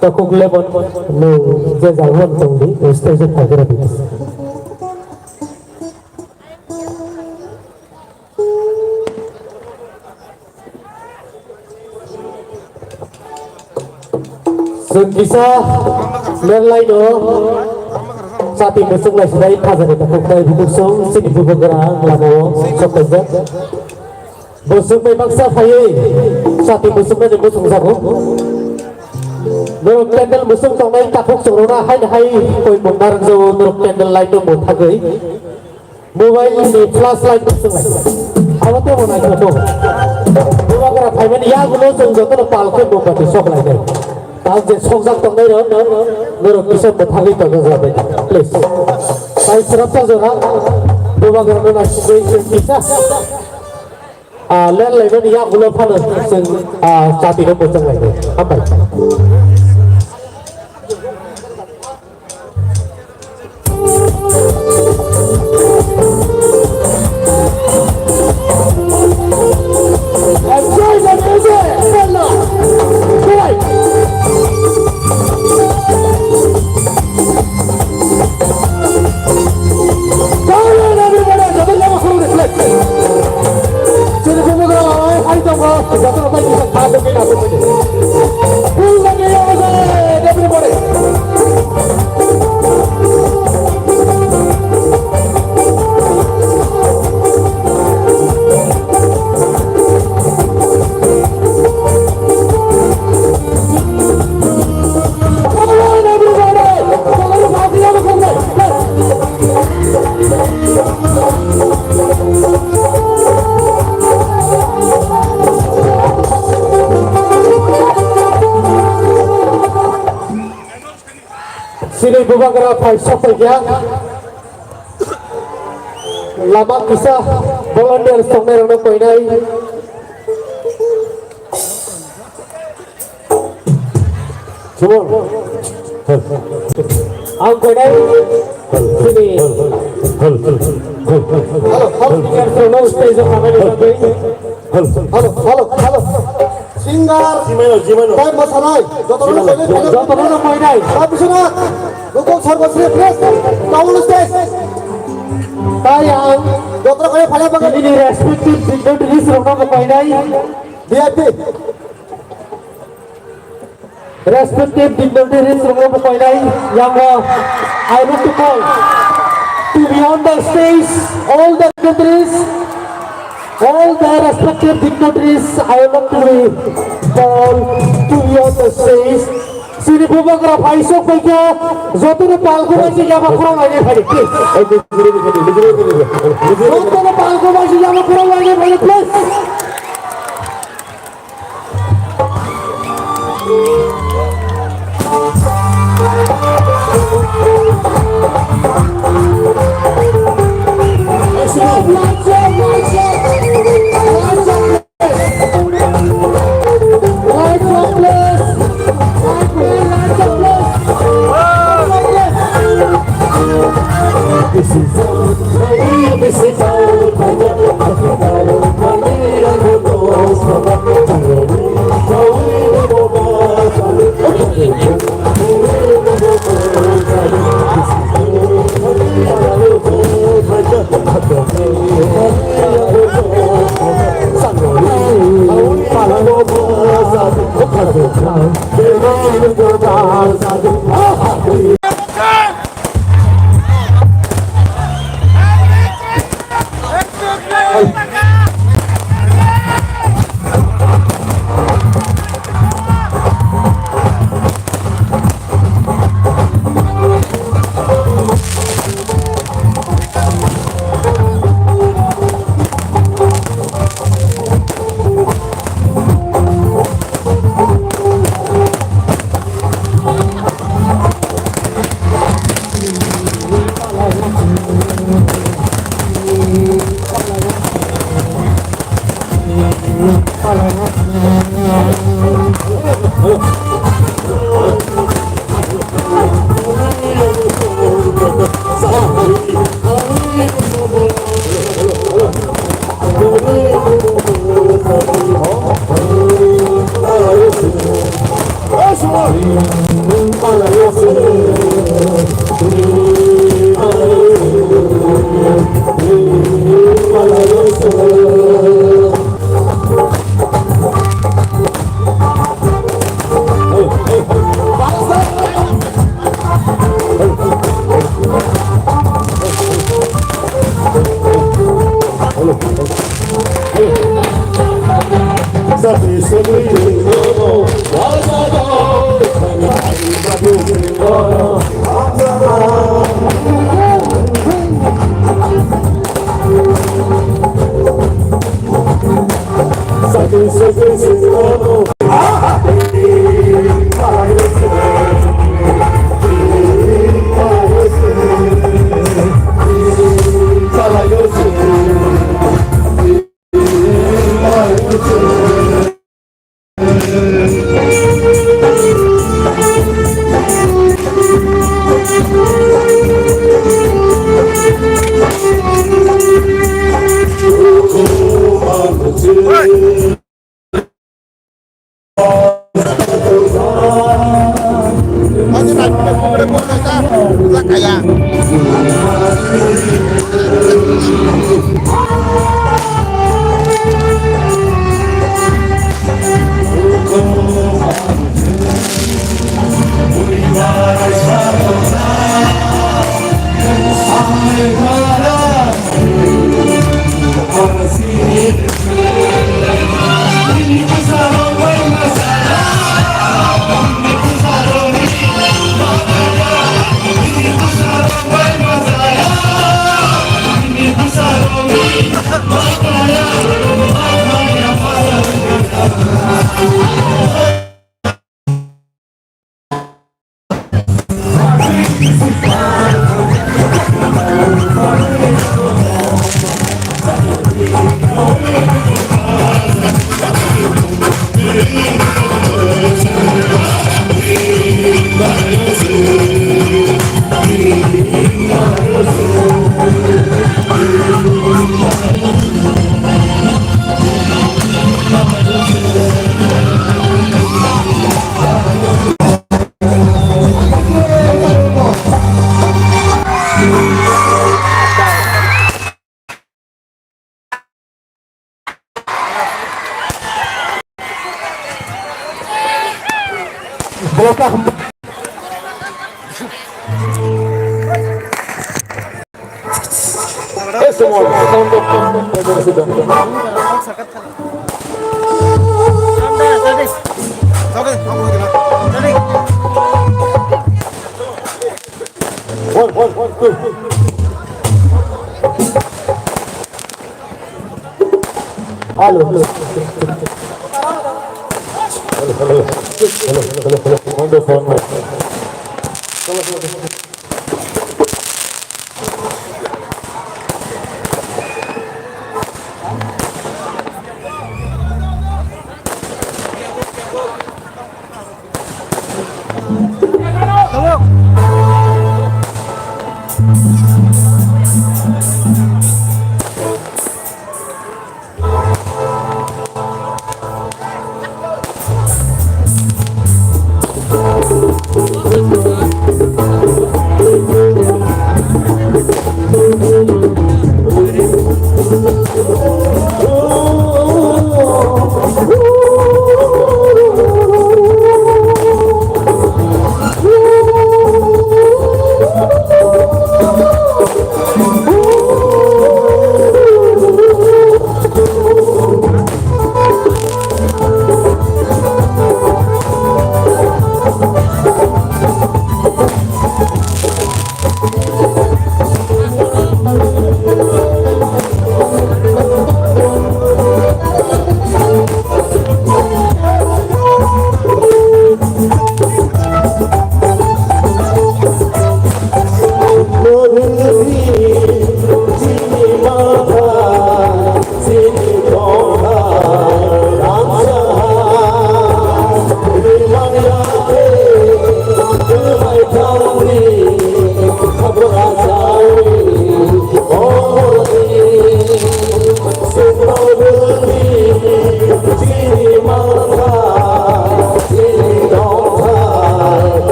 Takung lemon no jazawan tongdi stage thagera bis Sengkisa lerlai do sati besok lai sedai khazane takung dai bukung sini bukera lamo sokaja besok mai baksa phai sati besok mai besok jago Nuruk candle musung tong nai takuk sorona hai koi mundar jo nuruk candle light do motha gei mobile ni flashlight musung lai awate mona joto buwa kara phai mani ya gulo jong joto pal ko bokati sok lai dai ta je sok jak tong nai ro nuruk kisa motha gei tong ja bai please sai serapta jora buwa kara na sugei kisa len lai mani ya gulo phana sing chati do musung lai dai ambai Sini bubakara paisa pergi lama kisah volunteer songnya orang koinai cuma ang koinai sini halo stage halo Singar, Tay Masalai, Jotono Koinai, Abisuna, Lukong Sarvasri Press, Kaulu Stage, Tayang, Jotono Koinai Palabagan, ini respective dignitaries Rono Koinai, VIP, respective dignitaries Rono Koinai, yang I want to call to be on the stage, all the dignitaries. All the respective dignitaries, I would like to call to be on the stage. Sini bubakara paisok baiknya, jotono palko baji jama kurang lagi hari, please. Jotono palko baji jama kurang lagi hari, please.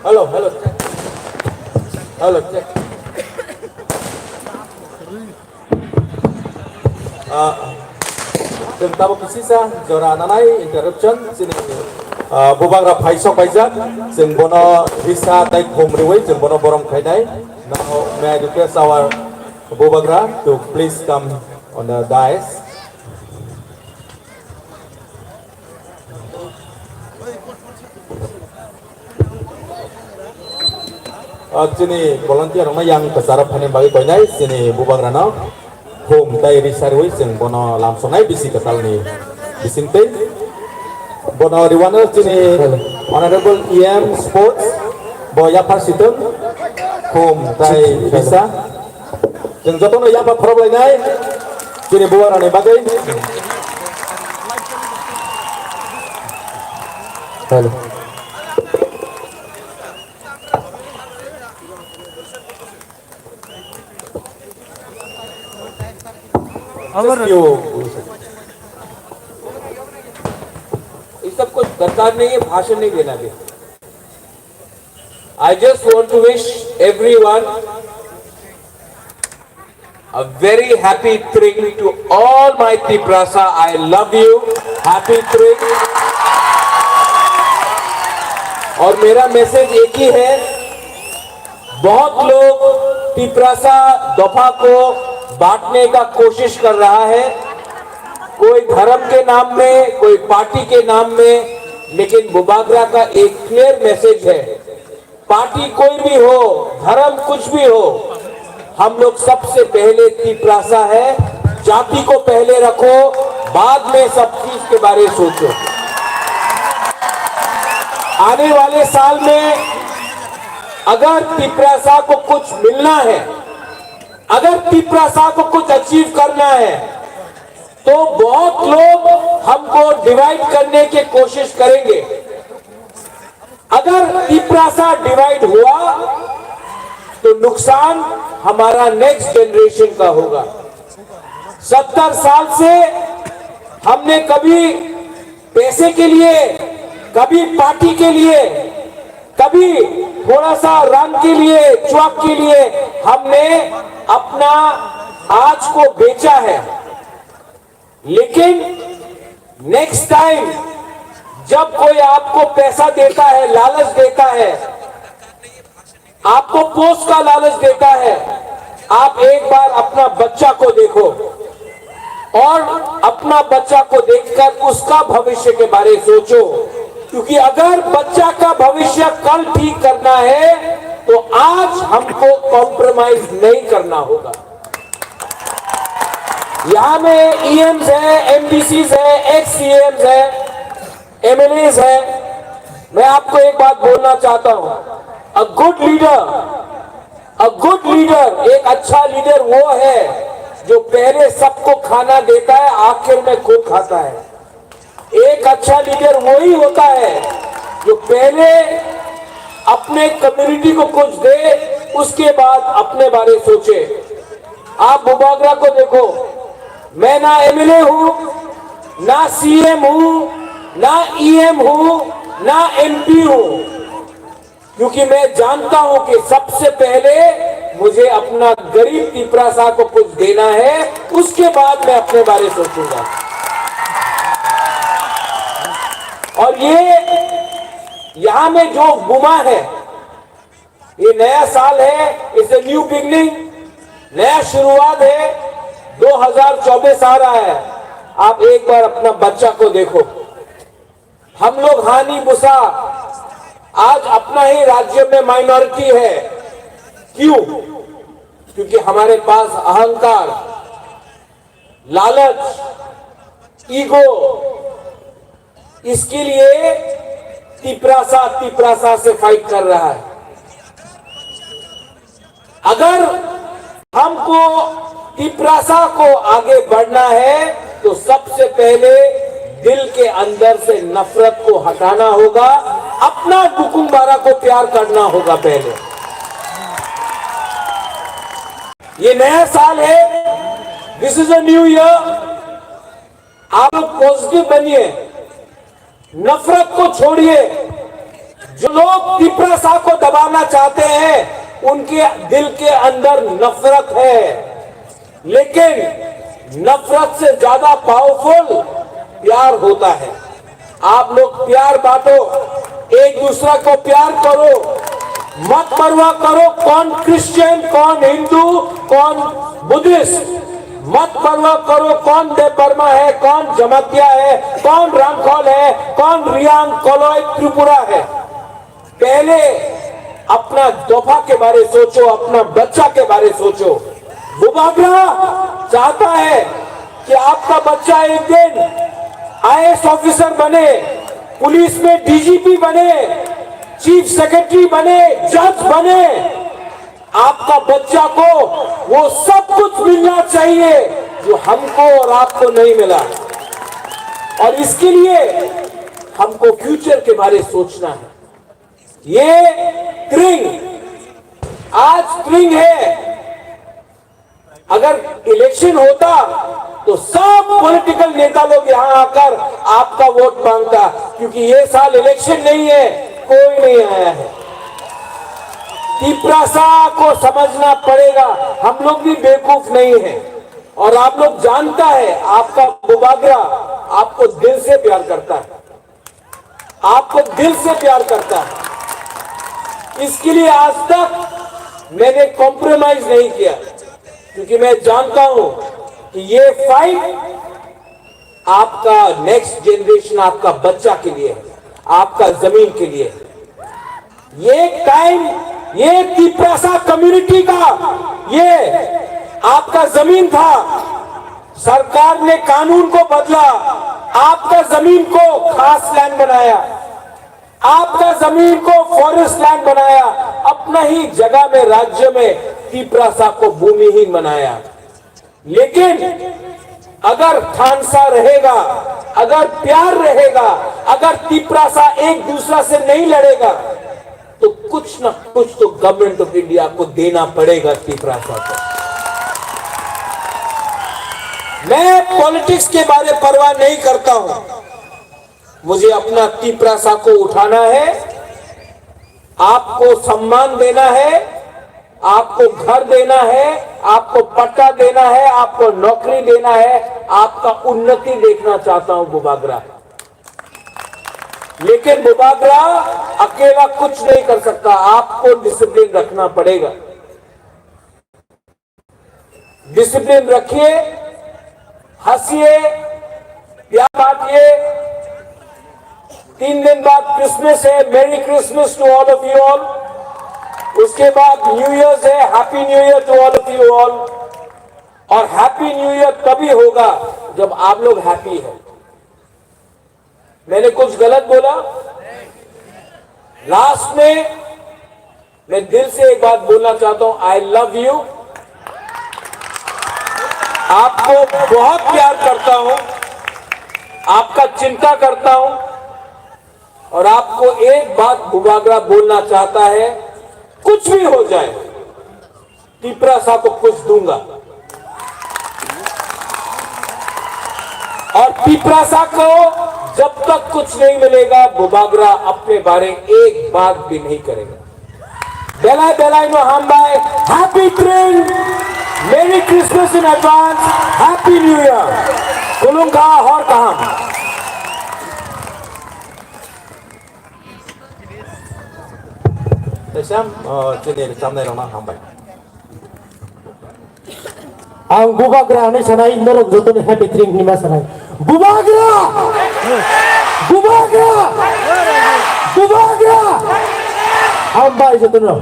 Halo, halo, cek. Halo, cek. जों दाबो किसिसा जरा नानाय interruption sini bubang ra paisok paijak जों bono visa tai khomriwai जों bono borong khainai. Now may I request our bubagra to please come on the dais. Sini volunteer orang yang besar panen bagi koinai sini bubagra no home tai risarui sing bono lamsonai bisi ketal ni bisinte bono riwana sini honorable EM sports boya parsitum home tai bisa jeng jotono yang apa problem nai sini bubagra ni bagai Halo. इस सब कुछ दरकार नहीं है भाषण नहीं देना भी I just want to wish everyone a very happy Tring to all my Tiprasa. I love you. Happy Tring. और मेरा मैसेज एक ही है, बहुत लोग तिप्रासा दफा को बांटने का कोशिश कर रहा है, कोई धर्म के नाम में, कोई पार्टी के नाम में, लेकिन बुबागरा का एक क्लियर मैसेज है, पार्टी कोई भी हो, धर्म कुछ भी हो, हम लोग सबसे पहले तिप्रासा है, जाति को पहले रखो, बाद में सब चीज के बारे में सोचो। आने वाले साल में अगर तिप्रासा को कुछ मिलना है, अगर तिप्रासा को कुछ अचीव करना है, तो बहुत लोग हमको डिवाइड करने की कोशिश करेंगे। अगर तिप्रासा डिवाइड हुआ तो नुकसान हमारा नेक्स्ट जनरेशन का होगा। 70 साल से हमने कभी पैसे के लिए, कभी पार्टी के लिए, कभी थोड़ा सा रंग के लिए, चौक के लिए हमने अपना आज को बेचा है। लेकिन नेक्स्ट टाइम जब कोई आपको पैसा देता है, लालच देता है, आपको पोस्ट का लालच देता है, आप एक बार अपना बच्चा को देखो और अपना बच्चा को देखकर उसका भविष्य के बारे में सोचो, क्योंकि अगर बच्चा का भविष्य कल ठीक करना है तो आज हमको कॉम्प्रोमाइज नहीं करना होगा। यहां में ईएम्स है, एमडीसीज है, एक्स सीएम्स है, एमएलएस है। मैं आपको एक बात बोलना चाहता हूं, अ गुड लीडर, एक अच्छा लीडर वो है जो पहले सबको खाना देता है, आखिर में खुद खाता है। एक अच्छा लीडर वही होता है जो पहले अपने कम्युनिटी को कुछ दे, उसके बाद अपने बारे सोचे। आप बुबागरा को देखो, मैं ना एमएलए हूं, ना सीएम हूं, ना ईएम हूं, ना एमपी हूं, क्योंकि मैं जानता हूं कि सबसे पहले मुझे अपना गरीब तिप्रासा को कुछ देना है, उसके बाद मैं अपने बारे सोचूंगा। और ये यहां में जो गुमा है, ये नया साल है, इट्स ए न्यू बिगनिंग, नया शुरुआत है, 2024 आ रहा है। आप एक बार अपना बच्चा को देखो, हम लोग हानि मुसा आज अपना ही राज्य में माइनॉरिटी है। क्यों? क्योंकि हमारे पास अहंकार, लालच, ईगो, इसके लिए तिपरासा से फाइट कर रहा है। अगर हमको तिपरासा को आगे बढ़ना है तो सबसे पहले दिल के अंदर से नफरत को हटाना होगा, अपना दुकुम्बारा को प्यार करना होगा पहले। ये नया साल है, this is a new year. आप लोग पॉजिटिव बनिए, नफरत को छोड़िए। जो लोग तिपरासा को दबाना चाहते हैं उनके दिल के अंदर नफरत है, लेकिन नफरत से ज्यादा पावरफुल प्यार होता है। आप लोग प्यार बांटो, एक दूसरा को प्यार करो, मत परवाह करो कौन क्रिश्चियन, कौन हिंदू, कौन बुद्धिस्ट, मत परवाह करो कौन देवबर्मा है, कौन जमातिया है, कौन रामखोल है, कौन रियांग कोलोई त्रिपुरा है। पहले अपना दोफा के बारे सोचो, अपना बच्चा के बारे सोचो। बुबागरा चाहता है कि आपका बच्चा एक दिन आईएएस ऑफिसर बने, पुलिस में डीजीपी बने, चीफ सेक्रेटरी बने, जज बने। आपका बच्चा को वो सब कुछ मिलना चाहिए जो हमको और आपको नहीं मिला, और इसके लिए हमको फ्यूचर के बारे सोचना है। ये त्रिंग आज त्रिंग है। अगर इलेक्शन होता तो सब पॉलिटिकल नेता लोग यहां आकर आपका वोट मांगता, क्योंकि ये साल इलेक्शन नहीं है, कोई नहीं आया है। तिपरासा को समझना पड़ेगा, हम लोग भी बेवकूफ नहीं है, और आप लोग जानता है आपका बुबागरा आपको दिल से प्यार करता है, आपको दिल से प्यार करता है। इसके लिए आज तक मैंने कॉम्प्रोमाइज नहीं किया, क्योंकि मैं जानता हूं कि ये फाइट आपका नेक्स्ट जनरेशन, आपका बच्चा के लिए है, आपका जमीन के लिए है। ये टाइम, ये तिपरासा कम्युनिटी का ये आपका जमीन था, सरकार ने कानून को बदला, आपका जमीन को खास लैंड बनाया, आपका जमीन को फॉरेस्ट लैंड बनाया, अपना ही जगह में राज्य में तिपरासा को भूमिहीन बनाया। लेकिन अगर खानसा रहेगा, अगर प्यार रहेगा, अगर तिपरासा एक दूसरा से नहीं लड़ेगा तो कुछ ना कुछ तो गवर्नमेंट ऑफ इंडिया को देना पड़ेगा तिपरासा को। मैं पॉलिटिक्स के बारे में परवाह नहीं करता हूं, मुझे अपना तिपरासा को उठाना है, आपको सम्मान देना है, आपको घर देना है, आपको पट्टा देना है, आपको नौकरी देना है, आपका उन्नति देखना चाहता हूं बुबागरा। लेकिन बुबागरा अकेला कुछ नहीं कर सकता, आपको डिसिप्लिन रखना पड़ेगा। डिसिप्लिन रखिए, हंसिए, प्यार बांटिए। 3 दिन बाद क्रिसमस है, merry Christmas to all of you all. उसके बाद न्यू ईयर है, happy new year to all of you all. और हैप्पी न्यू ईयर तभी होगा जब आप लोग हैप्पी हैं। मैंने कुछ गलत बोला? लास्ट में मैं दिल से एक बात बोलना चाहता हूं, आई लव यू। आपको बहुत प्यार करता हूं, आपका चिंता करता हूं, और आपको एक बात बुबागरा बोलना चाहता है, कुछ भी हो जाए तिपरासा को कुछ दूंगा, और तिपरासा को जब तक कुछ नहीं मिलेगा बुबागरा अपने बारे एक बात भी नहीं करेगा। बेलाई बेलाई नो हम bye, happy train, merry Christmas in advance, happy new year. कुलुंगा और कहा ang bubagra ni sanay norog joto ni happy drink ni masanay bubagra Bubaga ambai jotono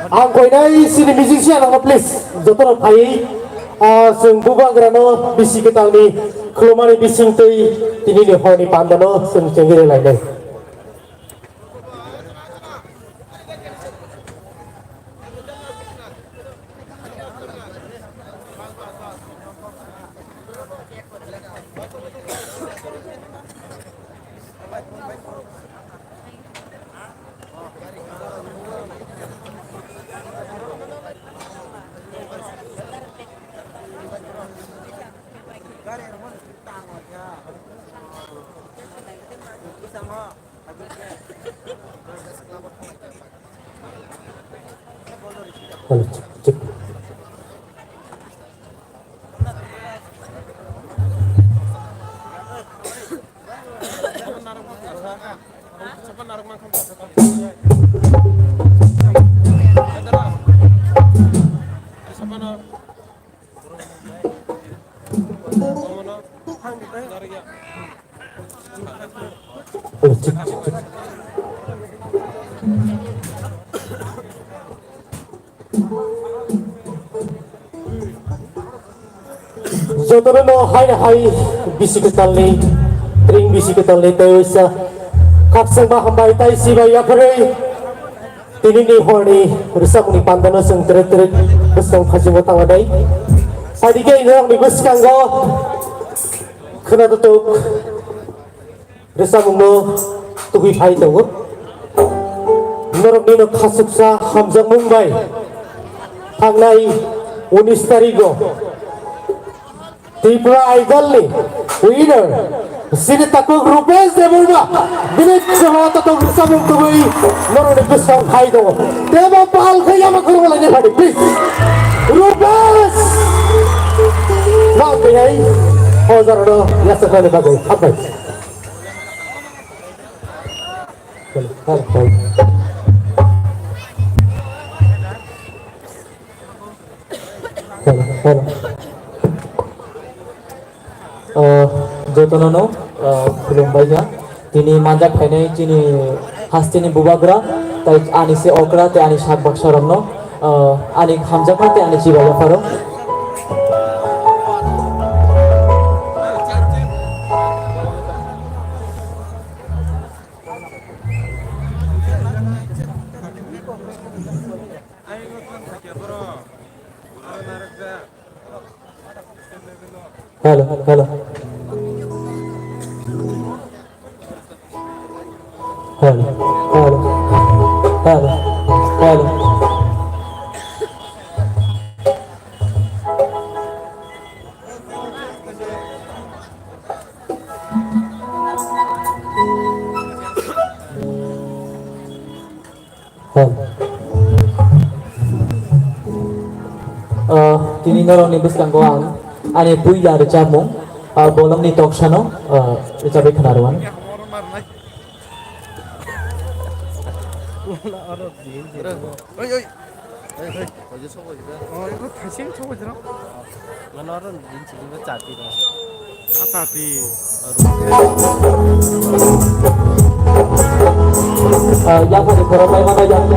ang koinai sini musician ang please jotono phai जों बुबाग्रानो बिसि गोतांनि खुलुमानि बिसिं तै दिनैनि हरनि पान्दानो जों जेंगिरे लायनाय Jotono hai bisi ketalni ring bisi ketalni teusa kakseng mahambai tai sibai apre tinini horni rusakuni pandano seng teret besong khajimo tangadai sadike inang ni beskanggo khana tutuk rusakungno tuhi phai tongo norok nino khasuksa hamjang mumbai thangnai 19 tarigo Tripura Idol ni winner sini takut Rupesh Deburba bilik semua takut bersama tubuhi norone besong hai do Deva Pal kaya makhluk lainnya hari please Rupesh nak kaya Hozar do ya sekali bagai apa jotono khulumbaija tini manjak khainai chini hastini bubagra tai ani se okra te ani sak baksaramno ani hamjakma te ani chibaja paro hello hello hello hello hello hello tini norong ni beskanggo ang ani buila recamung bolong ni toksano recabe kenaruan 이거 다시 쳐보지나? 너는 민치기가 짜디다. 짜디. yang ada berapa mana yang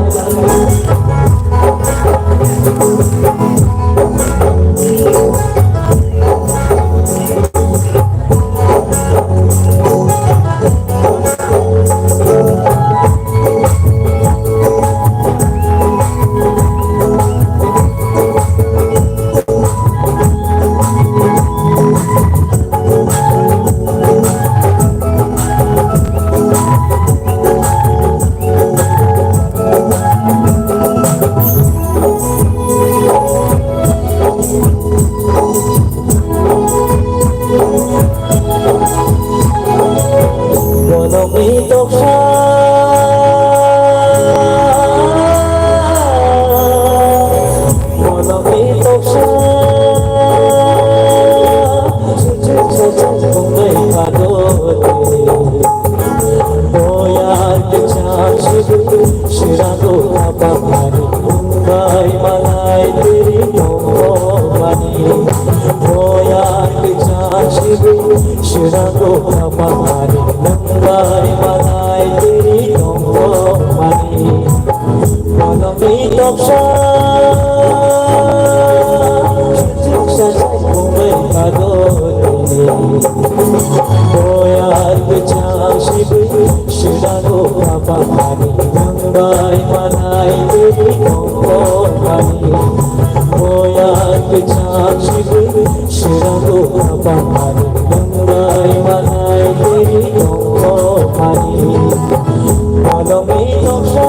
Shirago Pamani toksa sajai kumai kadoni boyar kechang shibi shirano kapani nangbai manai devi kompani boyar kechang shibi shirano kapani nangbai manai devi kompani malami toksa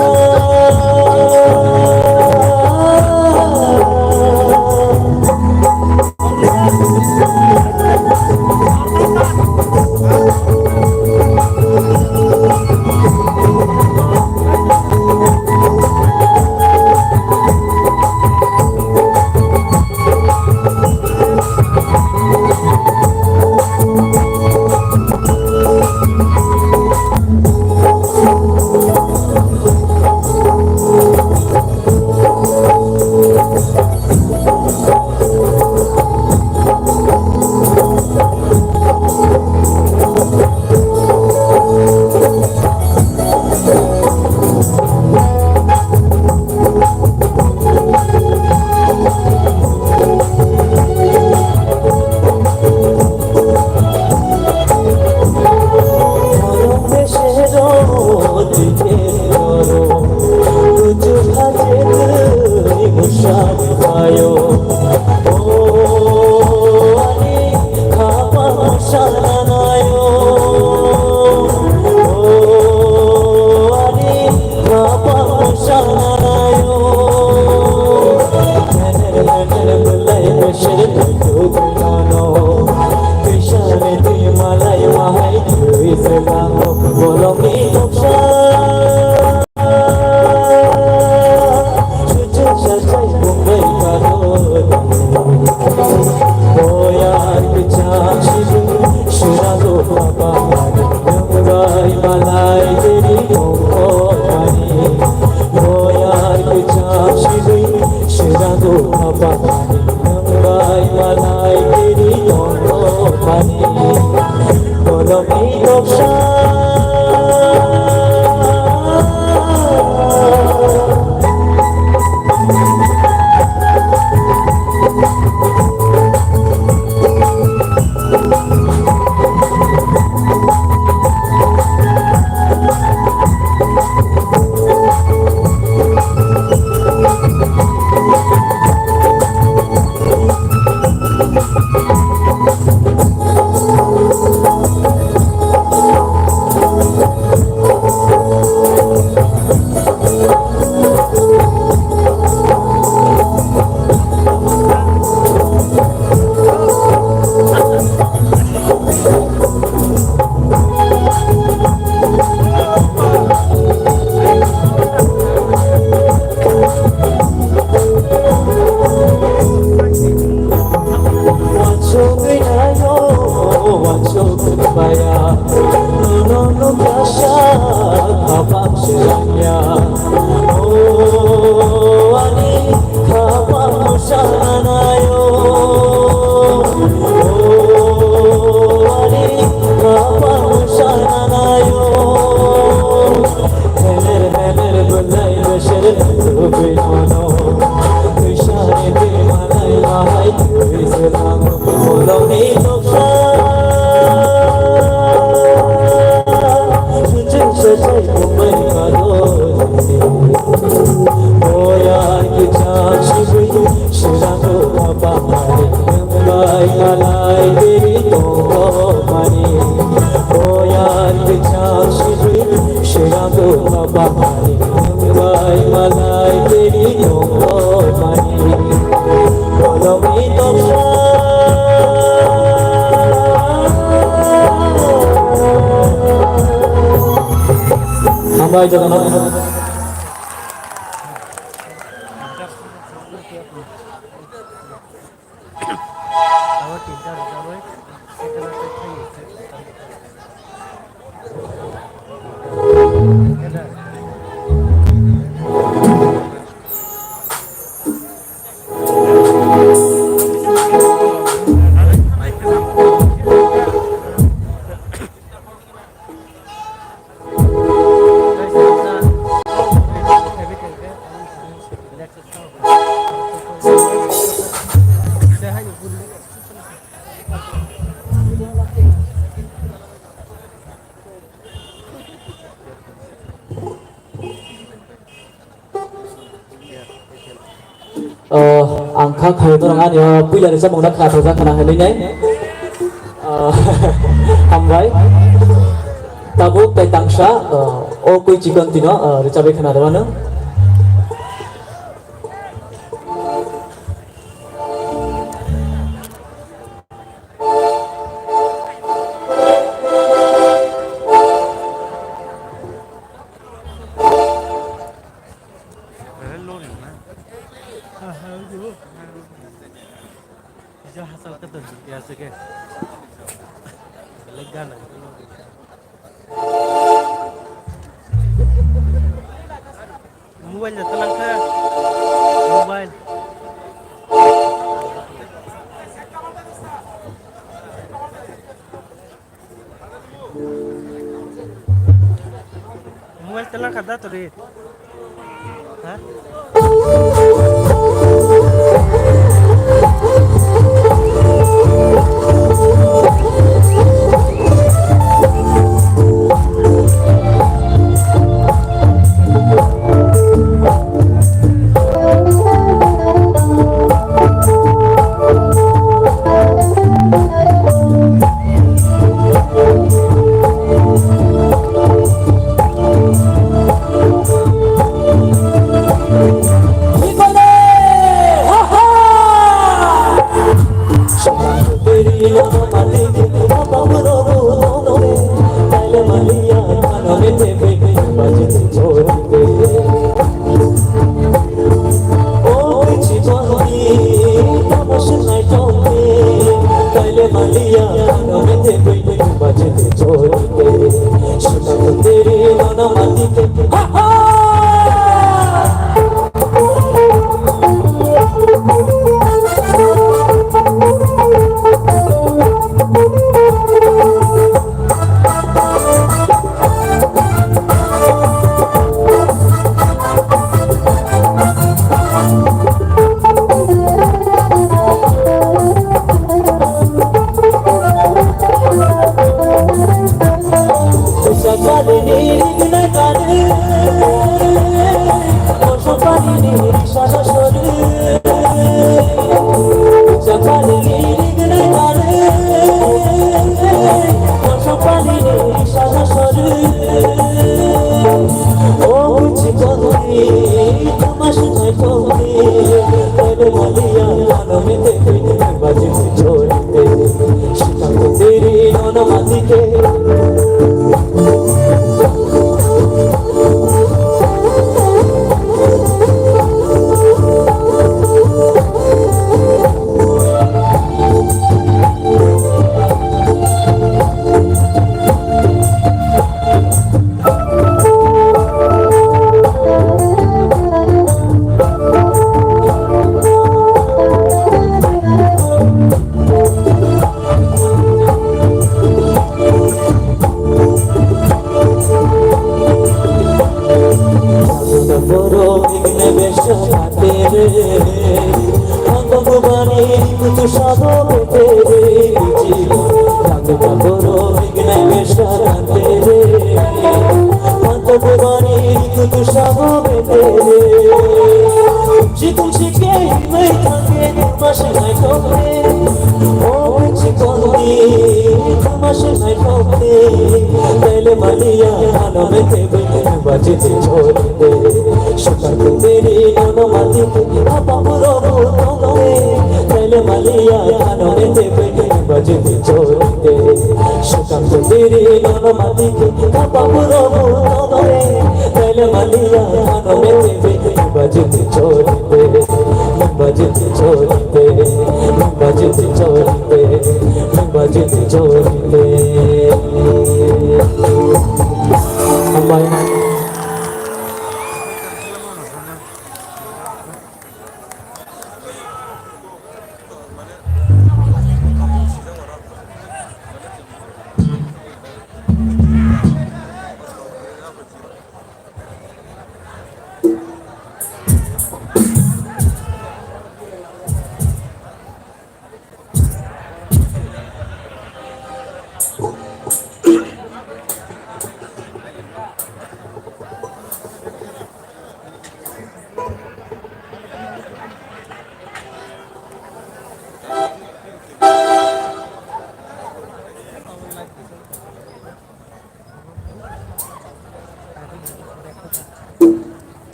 Bye, Jagannath. आंखा खायनो रोङा आंनिया पुइलारि जाबावना खाथो जाखाना होलायनाय हामबाय tabuk tay tangsha o kui chicken tino ricabe khana dawano Hello nih mah. Hello. Jangan asal kata biasa ke. Lega na. Mobile na talang ka. Mobile. Mobile talang ka dato rin. Ha?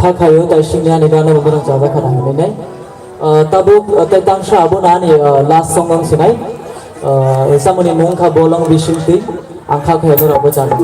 Kakayo tay singya ni gana beberang jaga kadang ini. Tabuk tay tangsha abu nani last song ang sinai. Samuni mungka bolong bisinti angka kayo nura abu jaga.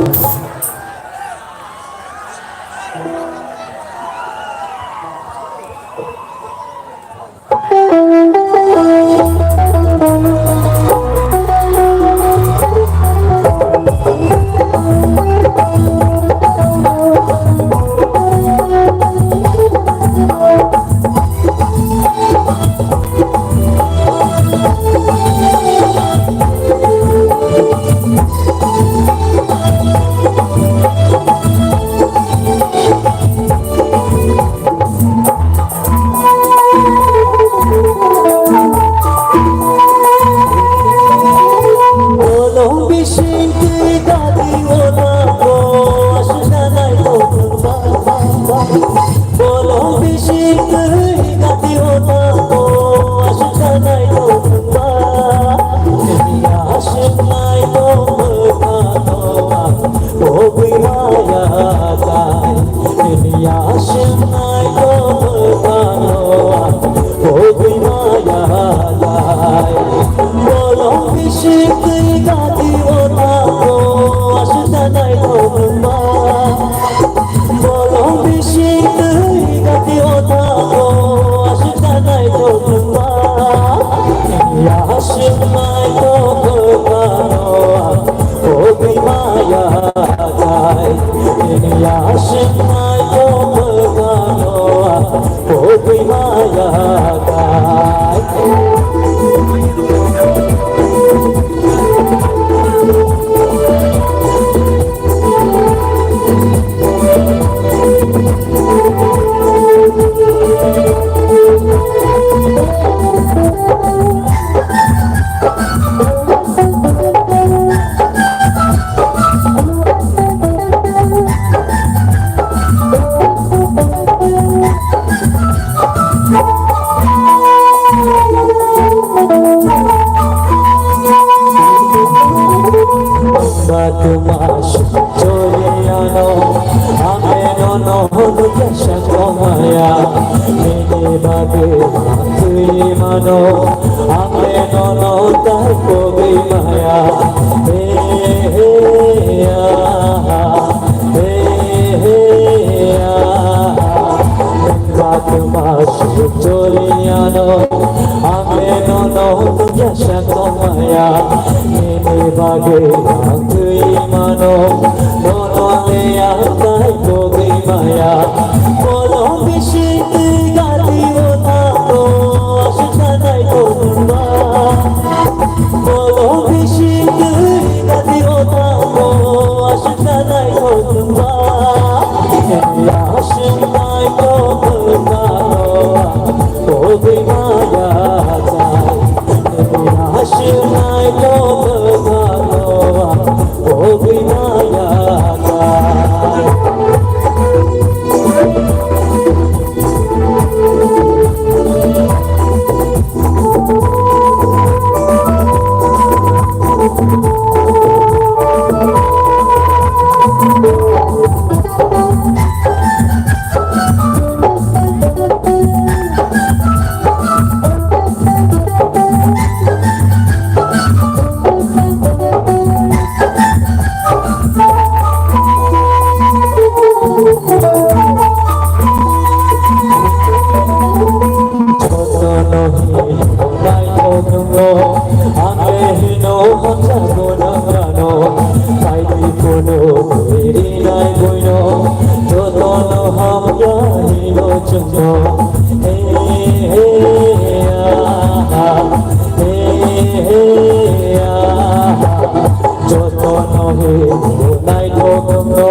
puno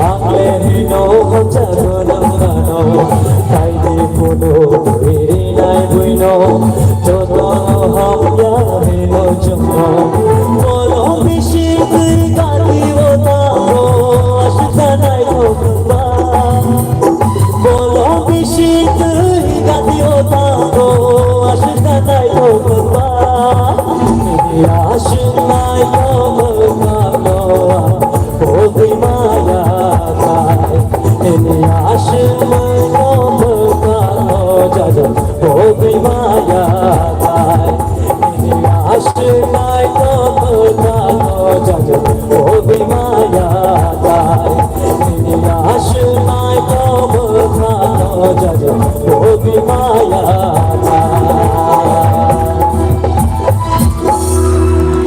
angle hino jagonam gano taide puno irinai buino jotono hamya hino jumno bolo bishi tui gadi otamo ashkanai thokba bolo bishi tui gadi otamo ashkanai thokba Ashunai Tomanoa, Hobi Maya Kai. Ini Ashunai Tomano Jaja, Hobi Maya Kai. Ini Ashunai Tomano Jaja, Hobi Maya Kai. Ini Ashunai Tomano Jaja, Hobi Maya Kai.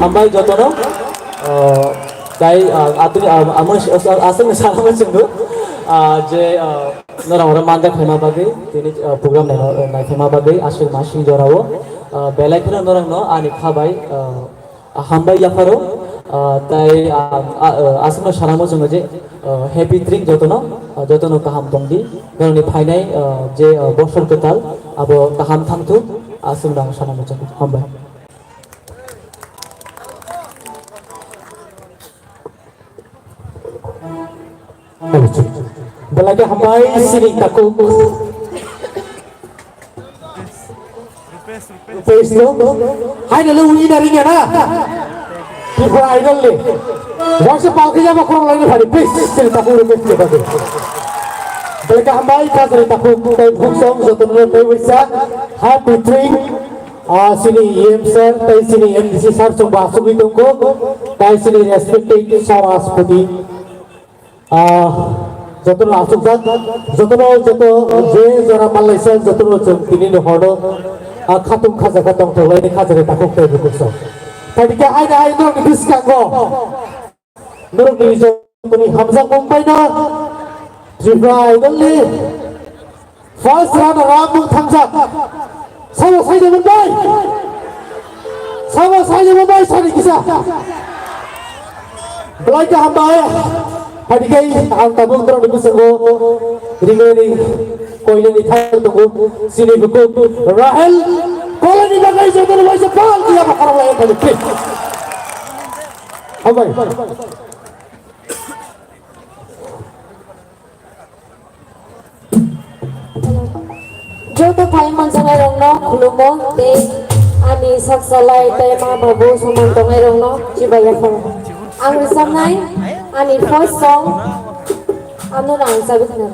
Ambai jotono kai atuni amon asal salam chungdu je nora ora manda khema bage tini program nai khema bage asal masing jorao belai khina norang no ani khabai hambai yafaro tai asal salam chungdu je happy drink jotono kaham tongdi garoni phainai je borsor ketal abo kaham thangtu asal dang salam chungdu hambai Belakang hambai sini takut. Face lo, hai dah lu ini dari ni na. Kita idol le. Wajib pakai jama kurang lagi hari. Face sini takut face le bagi. Belakang hambai kasih takut. Tapi buksong jodoh nanti bisa. Happy drink. Sini EM sir, tapi sini MDC sir coba sugi tunggu. Tapi sini respecting saras putih. যতন আসুক যাক যতন যত যে যারা Malaysia যতন তিনি হড় খাতুম খাজা খাতম তোলাইনি খাজারে তাকে কই বুকছ তাদিকে আইনা আইনো ডিসকাঙ্গ নুরুক নিজ তুমি হামজা মুম্বাই না ত্রিপুরা আইডললি ফার্স্ট রাউন্ড রাম থামজা সাবো সাইজে মুম্বাই সারি কিসা বলাইকে হামবাই Hadikai ang tabung terang di pusatku, ringani koilan di thai tunggu sini buku Rahel koilan di bagai jodoh wajib pal dia bakar lagi kali kit. Abai. Jodoh paling mancangai rongno khulumo te ani saksalai te ma babu sumantongai rongno cibaya kau. Ang samnai ani first song anu nang sabi kana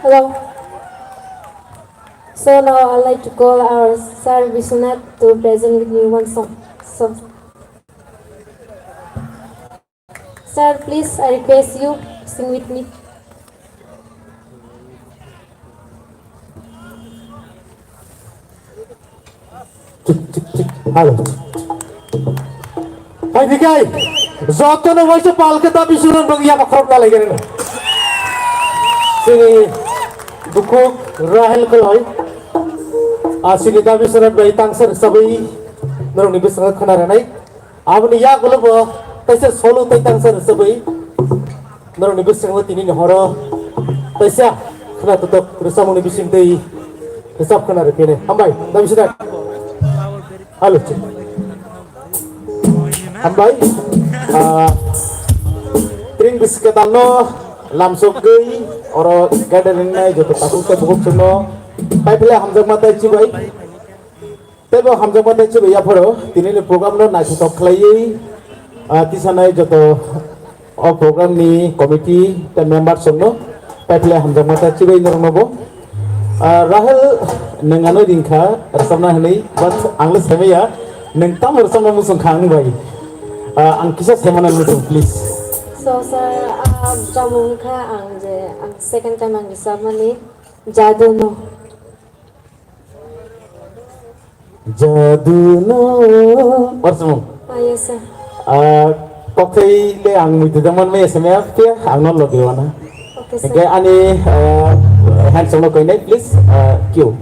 Hello. So now I'd like to call our Sir Vishwanath to present with me one song. So, Sir, please, I request you sing with me. Halo. Hai dikai. Zoto no voice palke ta bisurun bangia makrop na lagi na. Sini duku rahel koloi. Asini ta bisurun bai tangsar sabai norong ni bisang khana ranai. Abni ya golobo taisa solo tai tangsar sabai norong ni bisang tini ni horo taisa khana tutok rusamong ni bising tai resap khana rakene. Ambai ta bisurun. Halo. Ambai. Tring bisketano lamsok gei oro gathering nai joto taku ke bukuk suno pai pele hamjak mata chibai tebo hamjak mata chibai ya phoro tinini program no nachi tok khlai tisanai joto o program ni committee te member suno pai pele hamjak mata chibai normobo Rahel nengano dingkha rasamna hanai but angles semeya neng tam rasamna musung khang bai ang kisah semana musung please. So, Sir, jamung ka ang second time ang isama ni Jadu no. Jadu no Warsamo Yes, sir. Kokai le ang mutu daman me semeya pia ang non lo diwana. Okay, sir. Okay, ani hands on koi nai please cue.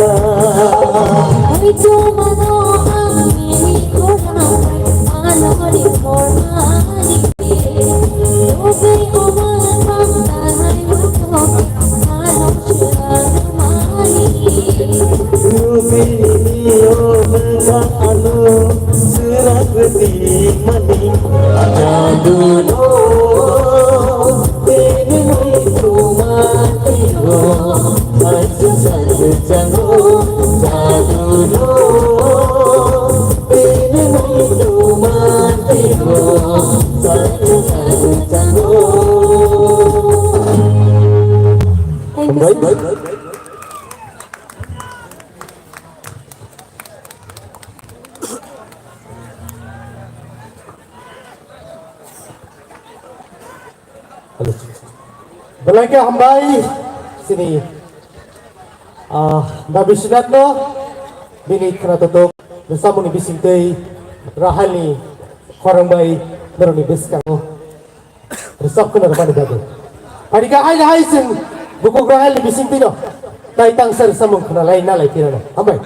Itu mano angin kormai anori kormai Obe oman pangtanai muto ano churamani Rubio berkalo seragati mani Jadulo Benai kumatigo Aja sajango Jadulo Benai kumatigo Aja sajango Thank you so much. Belagi hambai sini. Nabisinat no bini kena tutup bersama ni bisintai rahali korang bayi berani beskan no resap kena depan dia. Hari kahai sen buku rahali bisintai no. Tai tang ser samung kena lain nalai kira no. Hambai.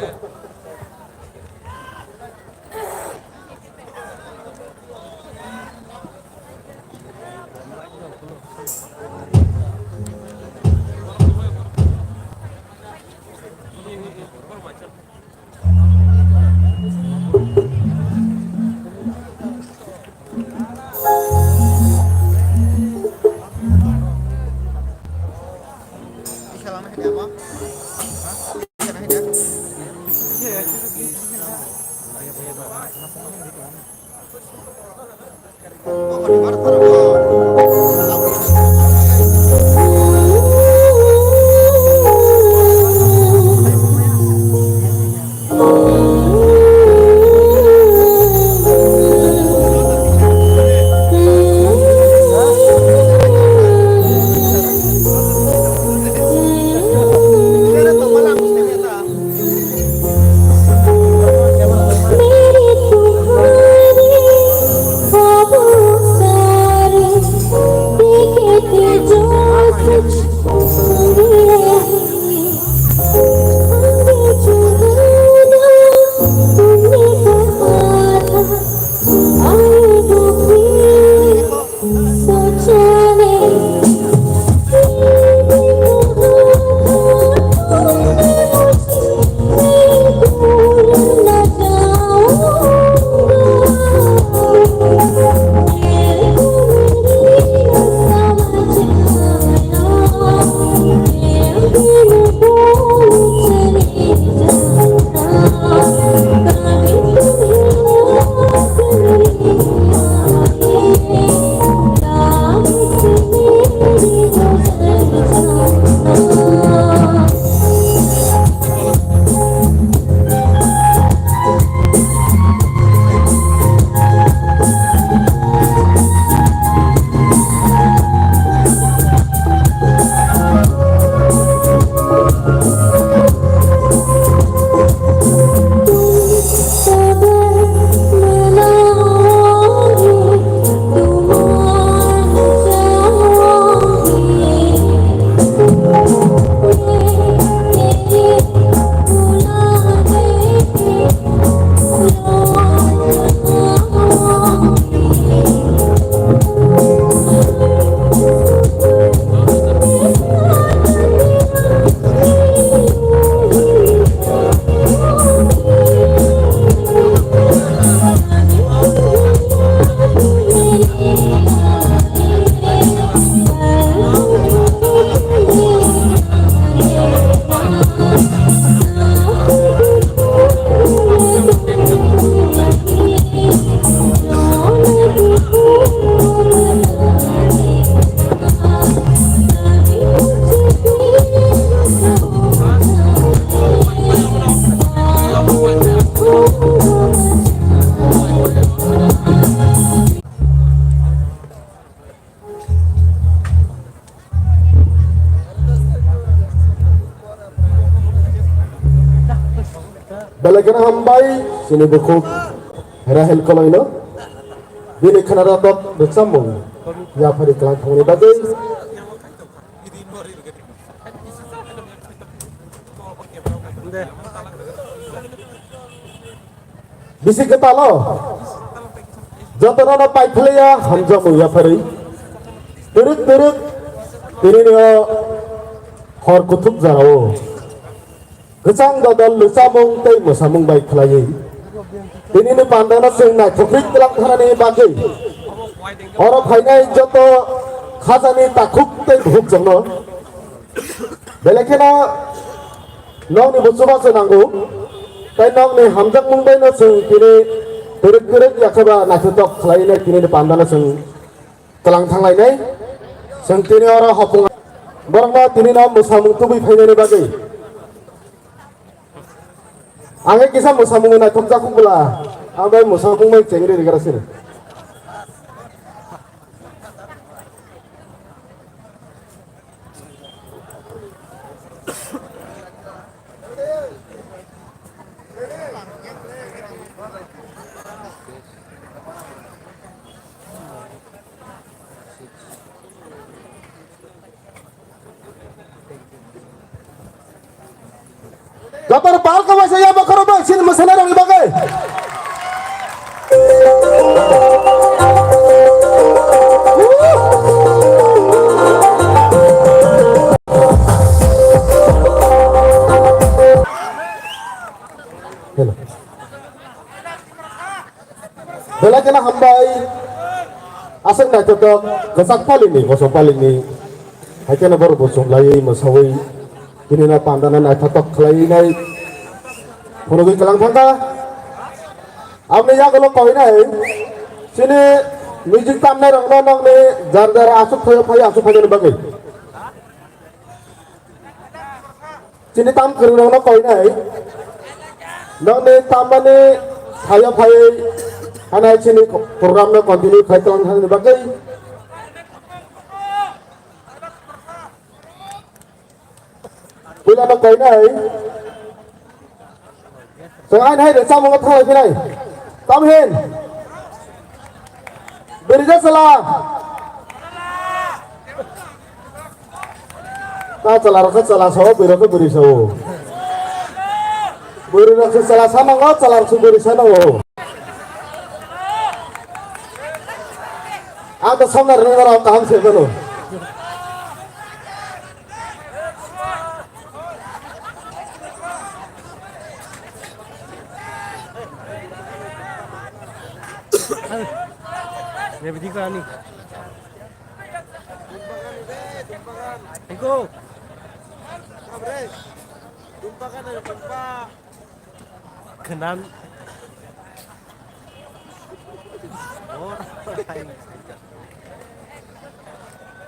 Balagan hambai sini buku Rahel Koloino bini kena ratot bersambung ya pada kelangkang ini bagai they bisi ketalo jotono paithlaya hamja muya phari turut tini no hor kuthuk jarao gechang dodol lucamung tei mosamung bai khlai tini ni pandana sing na thokrik telang thanani bagi oro phainai joto khajani takhuk tei bhuk jongno belekena nongni busuba senanggo tai nongni hamjak mungbai no sing kini turut yakaba nakhutok khlainai kini ni pandana sing telang thanglai sing kini oro hopung borna tini no musamung tubi phainani bagi angge kisa musamung na thokja khungula ambai musamung mai chengri rigarasir Dapat pal ka ba saya bakaro ba sin masana rang ibagay hello bela kena hambai asal na totok gasak palini gosok palini hakena baru bosong lai masawai kini na pandana na tatok khlai nai phonogi kalang thangka amne ya galo koi nai sini music tam nai rong nong ne jar asuk phai ne bagai sini tam kering rong koi nai nong ne tam ne phai anai sini program na continue khai tong ne bagai bây nó cấy này rồi ai hay để xong một thời thế này tóm hiền bây giờ là ta chả là rất là xấu bây giờ cái bưởi xấu bưởi nó sẽ là sao mà ngót chả là sự bưởi xấu đâu à ta xong là nó làm tám sẽ rồi ये विधि करानी Iko kenan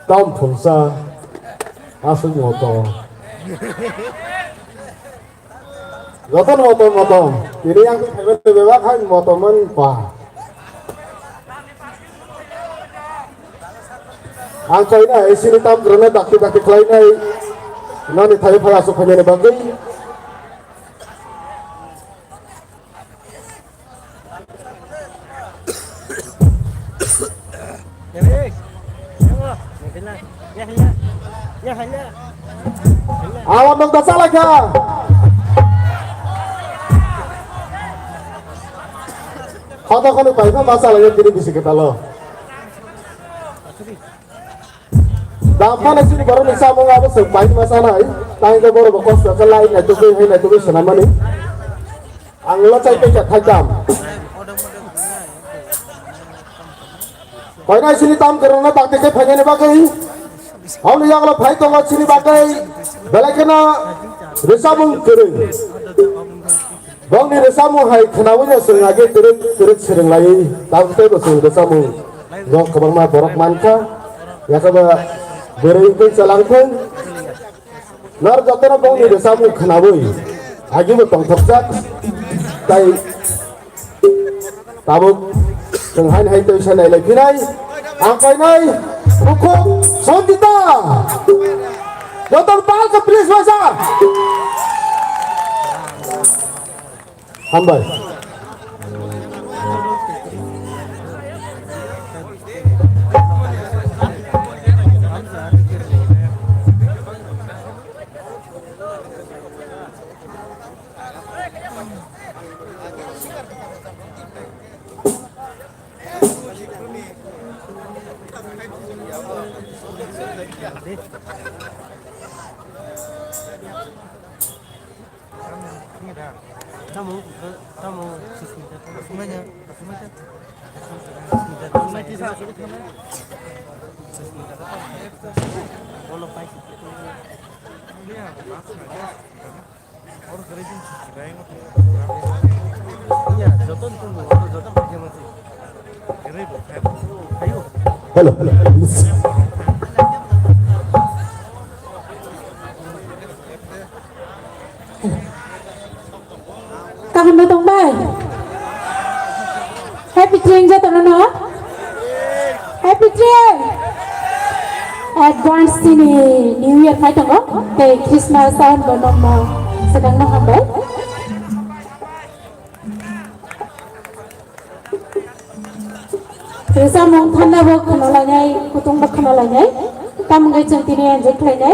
Tom phun sa asung moto Goton moto ini yang bebas kan moto men pa ang kay na sini tam grana dakti klay na nani thayo phaya so phane bagai awan dong tak salah ka kata kono pai ka masalah yang kini bisi kita lo Dapat sini baru bisa mau apa sebaik masalah ini, tanya ke baru bakal sekali lain itu ke ini itu ke sana mana? Anglo cai pe cak tajam. Kau ini sini tam kerana tak tiket hanya bagai. Awak ni yang kalau baik kalau sini bagai, balik kena resabung kering. Bang ni resabung hai kenawanya sengaja turut sering lagi, tak betul betul resabung. Jauh kabar mah borok manca, ya kabar. Beri itu celangkung, nar jatera bang ni resamu khenabui, agi betong thapjak, tai tabuk tenghan hai tu sana lagi nai, angkai nai, hukum sondita, jotor pal ke please masa, hambai. Kamu semuanya Hello. Kamu datang bay. Happy Drink jatuh nana. Happy Drink. Advance ini New Year kai tengok. Kayak Christmas tahun bernomor sedang nak ambil. Terus among thanda bok kenalanya, kutung bok kenalanya. Kamu gay centini anjek lainnya.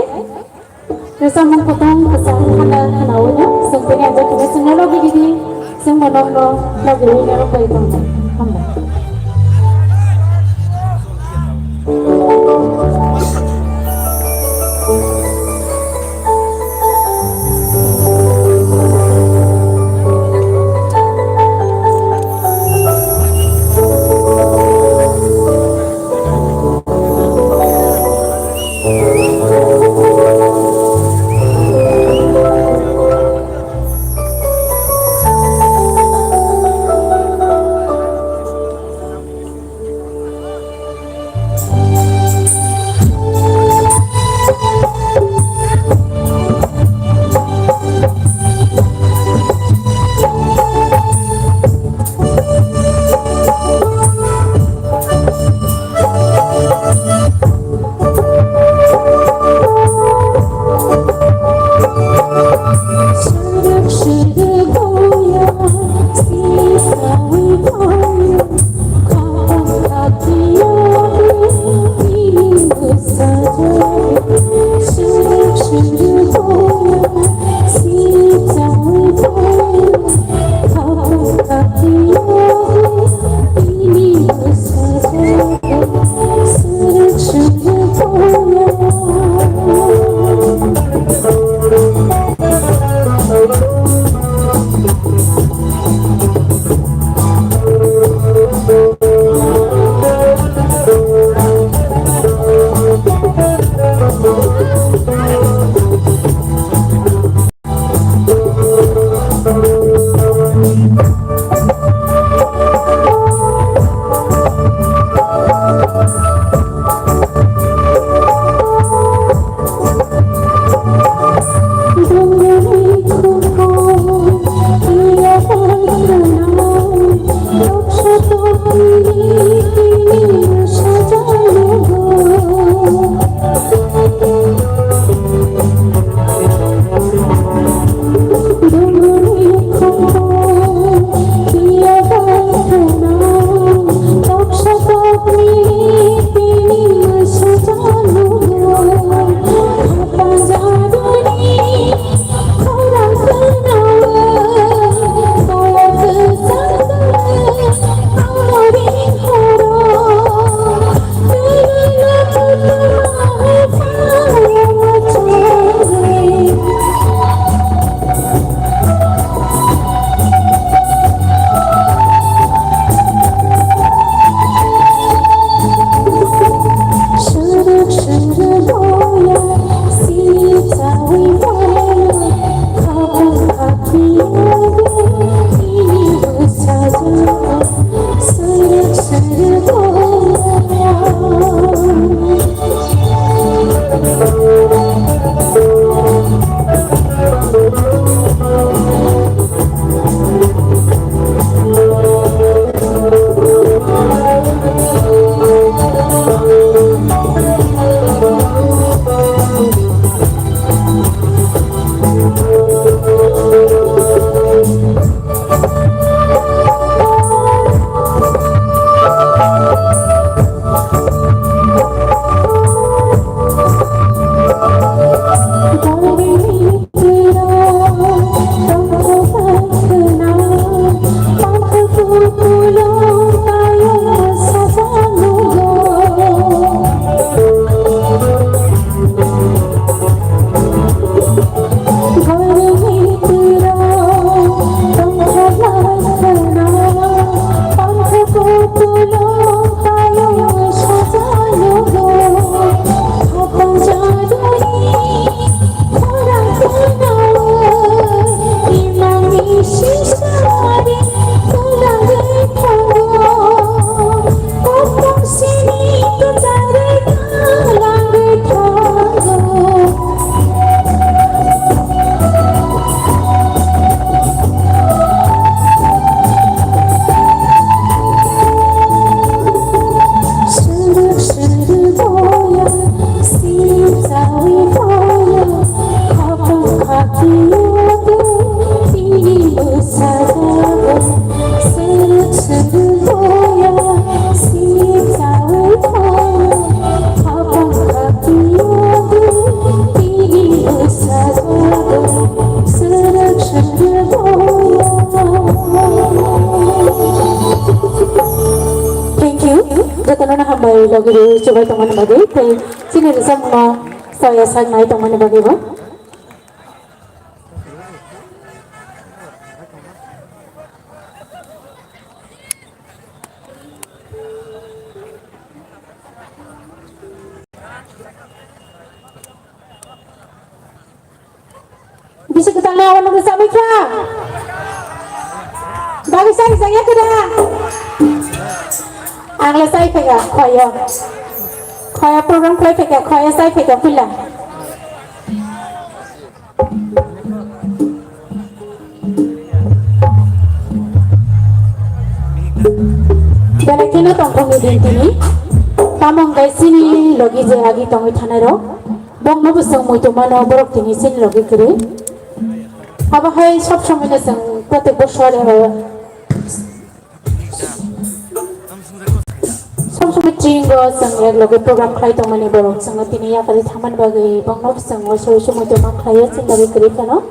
Terus among kutung kesal thanda kenalnya. Centini anjek kita senang lagi gini. Semua nomor lagi ini orang baik orang. Ambil. Thank you. Jatana na hambai lagi coba teman bagi. Sini sama saya sangai teman bagi ba. Bisa kita lawan dengan Samika. Bagi saya kena. Angla saya pega, kaya program play pega, kaya saya pega pula. Dalam kena tongkong ini, tamang guys ini logi je lagi tongkong tanero, bong nabu sang mutu mana borok ini sini logi kiri. Apa hai sab samanya sang protek bosar Samsung Jingo sang ek logo program khai to mani borok sang tini ya kali thaman bagai bong nabu sang so mutu mak khai sing logi kiri kano.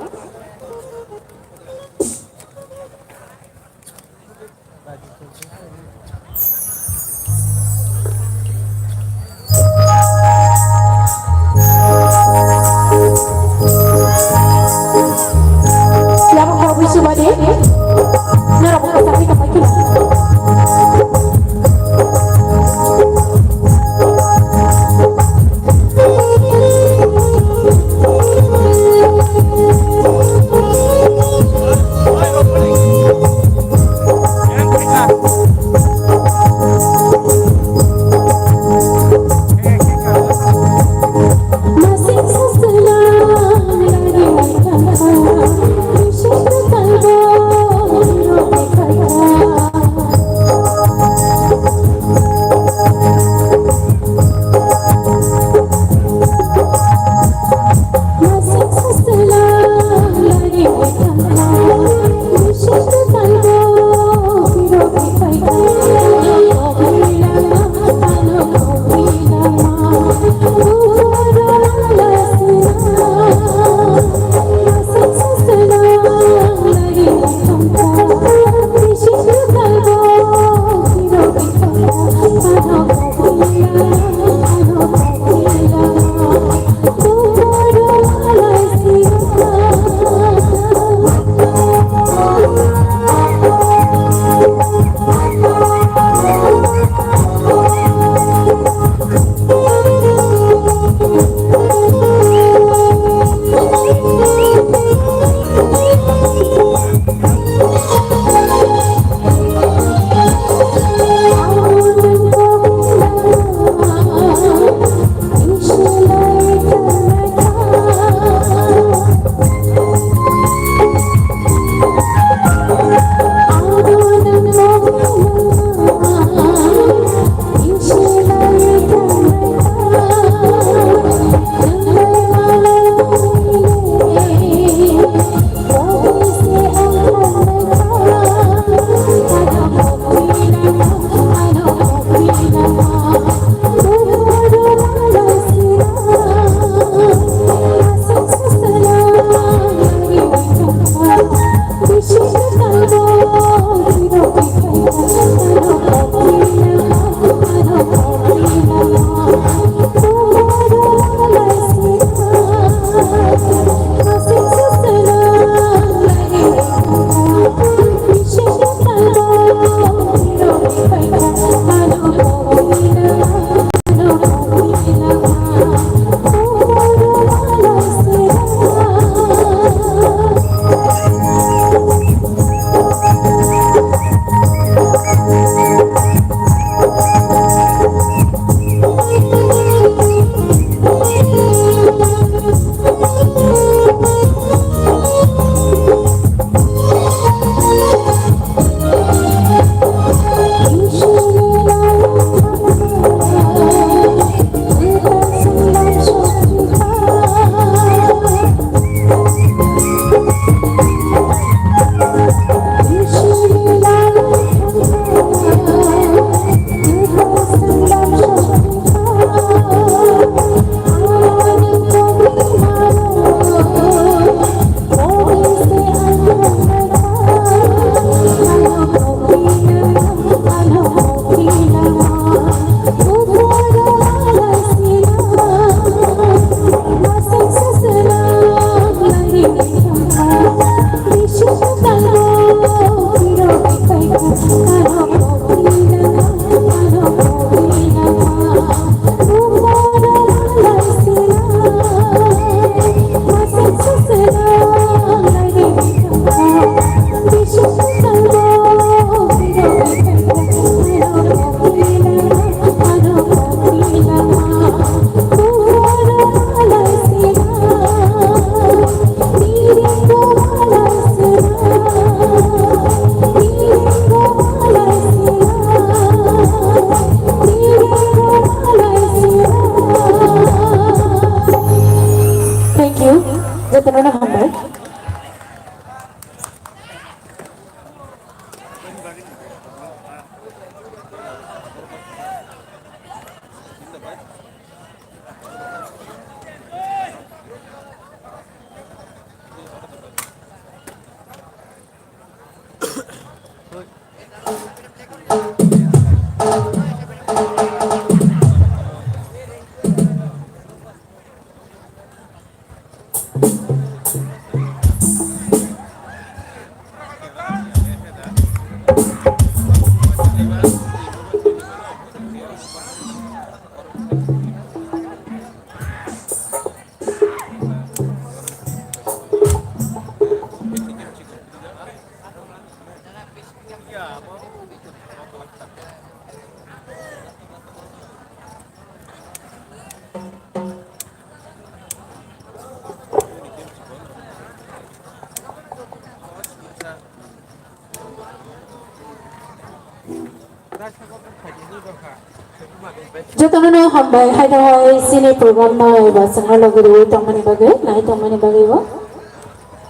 Jotono hambai hai dahoi sini program mai ba sanga logi wi tong mani bagai nai tong mani bagai bo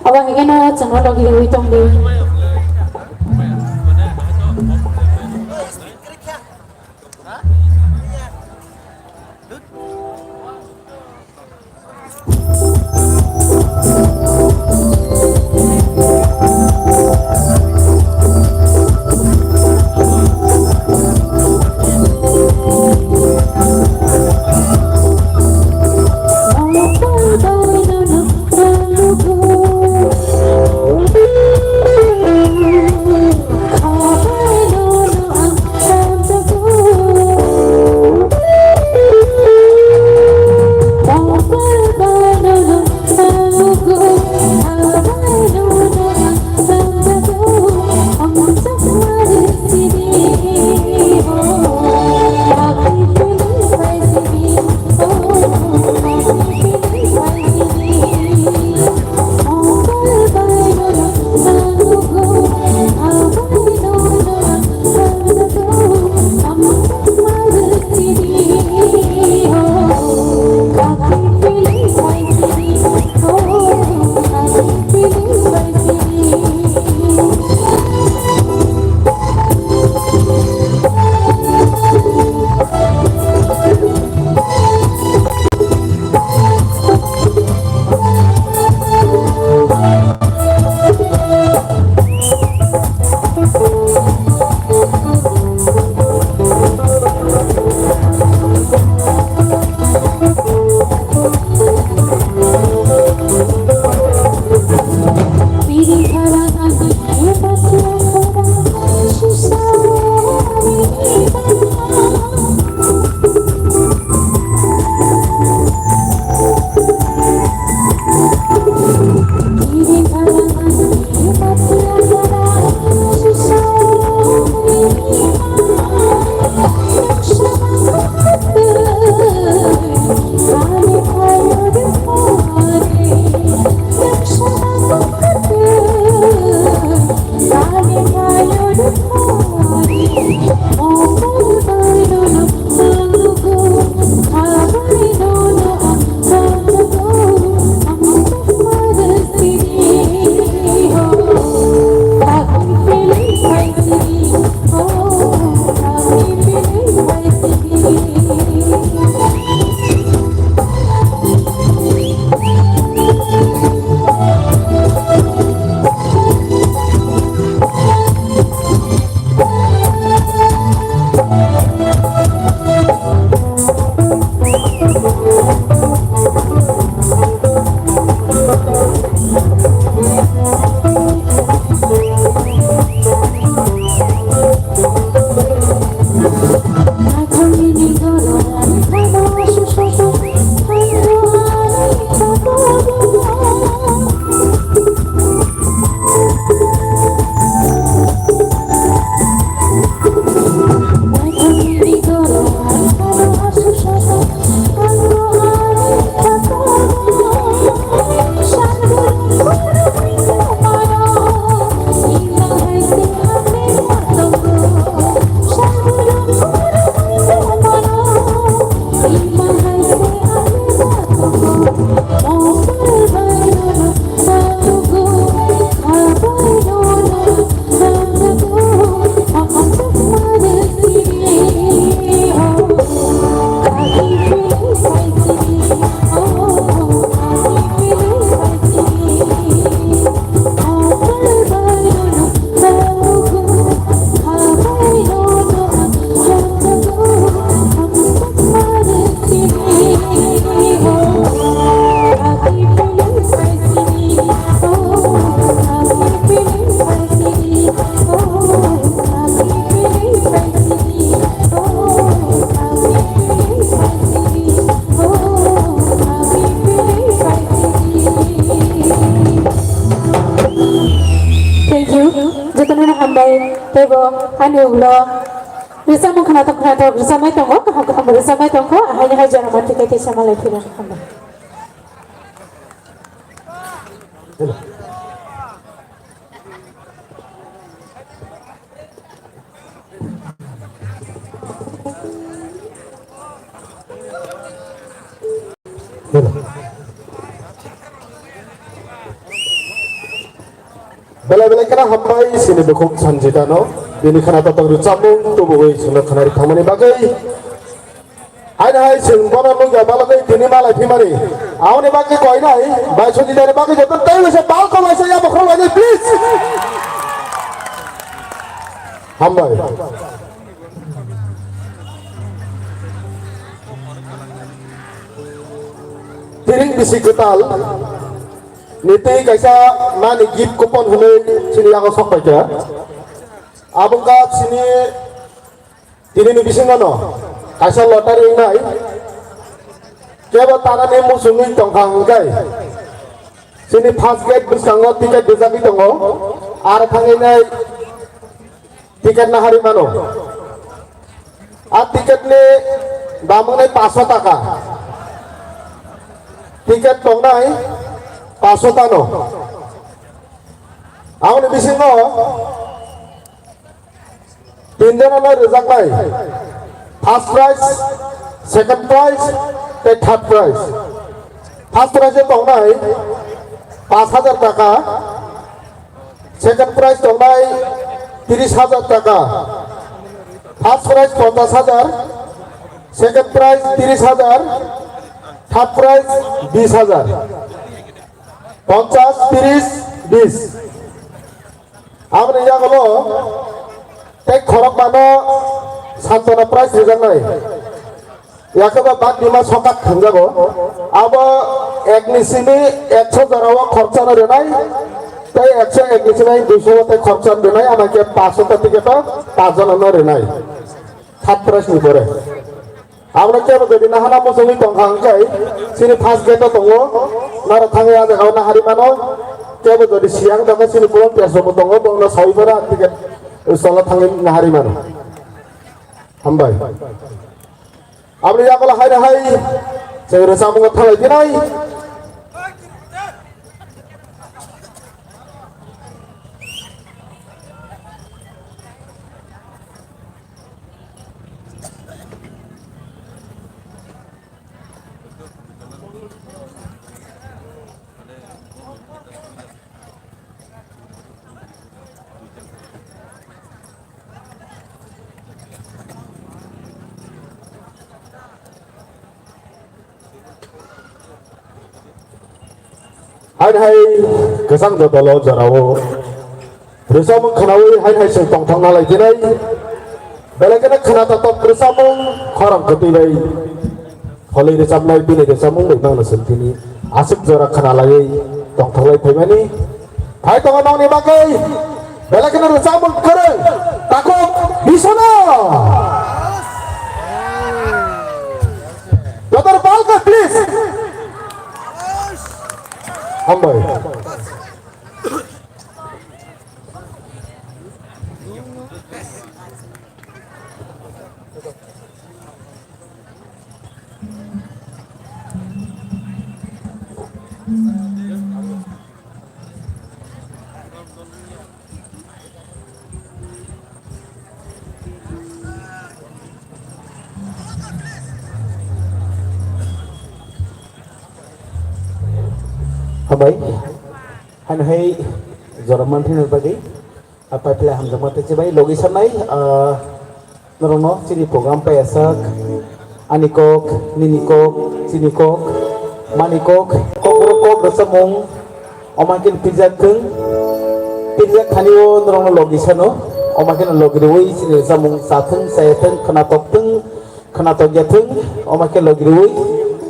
abang igeno sanga logi wi tong di thank you jotonu na hambai tebo ani ulo risa mung khana to risa mai tongo kaham risa mai tongo ahai hai jana mati kai sama lai firan hambai Bela bela kena hambai sini bekuk sanjita no ini kena tatang rucamung tubuh wei sini kena rikamani bagai ada hai sini bono nunggu balagai dini malai pimani awalnya bagai koi nai baik sudah dari bagai jatuh tahu saya balkon saya ya bakal lagi please hambai tiring bisi ketal niti kaisa mani gift coupon hule sini ako sok baca abang ka sini tini ni bising ano kaisa lottery nai kaya tara ni musungi tongkang kai sini first gate biskango tiket bezabi tongo ar thangi nai tiket na hari mano tiket ni damang nai 500 taka tiket tong nai 500 tano. Aku ni bising no. Tinjana na rezak nai. First prize, second prize, dan third prize. First prize tong nai 5,000 taka. Second prize tong nai 30,000 taka. First prize 50,000. Second prize 30,000. Third prize 20,000. 50, 30, 20. Apa ni yang kalau tek korok mana santana price rezang nai. Ya kalau bak lima sokat khanja go. Aba ek nisini 100 jarawa kharcha na renai. Tai 100 ek nisini 200 tai kharcha renai. Amake 500 ta tiket 5 jana na renai. Third price ni pore. আমরা কেবল যদি না হানা মসলি তংখাং যাই সিনি first gate তঙ্গো নারা থাঙ্গে আদে গাও না হারি মানো কেবল যদি সিয়াং দকে সিনি পুরো পেছো তঙ্গো বংলা সাইফরা টিকেট সলা থাঙ্গে না হারি মানো হামবাই আপনি যা বলা হাই হাই সেগুলো সামুঙ্গ থালাই দিনাই hai hai kesang do dolo jarawo bersama kenawi hai hai sing tong tong nalai dinai belakana kena tatap bersama koram ketilai holai resam nai bini resam mung nang na sentini asik jara kena lagi tong tong lai pemani hai tong nong ni bagai belakana resam mung keren takut bisana Dokter Balka please Hambai. Hambai, hanhai Jerman ini bagi apa pilihan ham jamat cibai logisan nai nerono sini program pesak anikok ninikok sinikok manikok kok bersemung omakin pizza khanio nerono logisano omakin logirui sini semung sateng sayateng kena tok jateng omakin logirui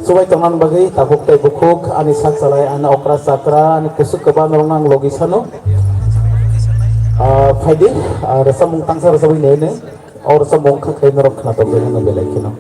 Subai teman bagi tabuk teh bukuk ani sak salai ana okra sakra ani kusuk keban orang logisano faidi rasa mungtang sa rasa bine और सब मोंखा कहीं न रखना तो बेले न बेले किना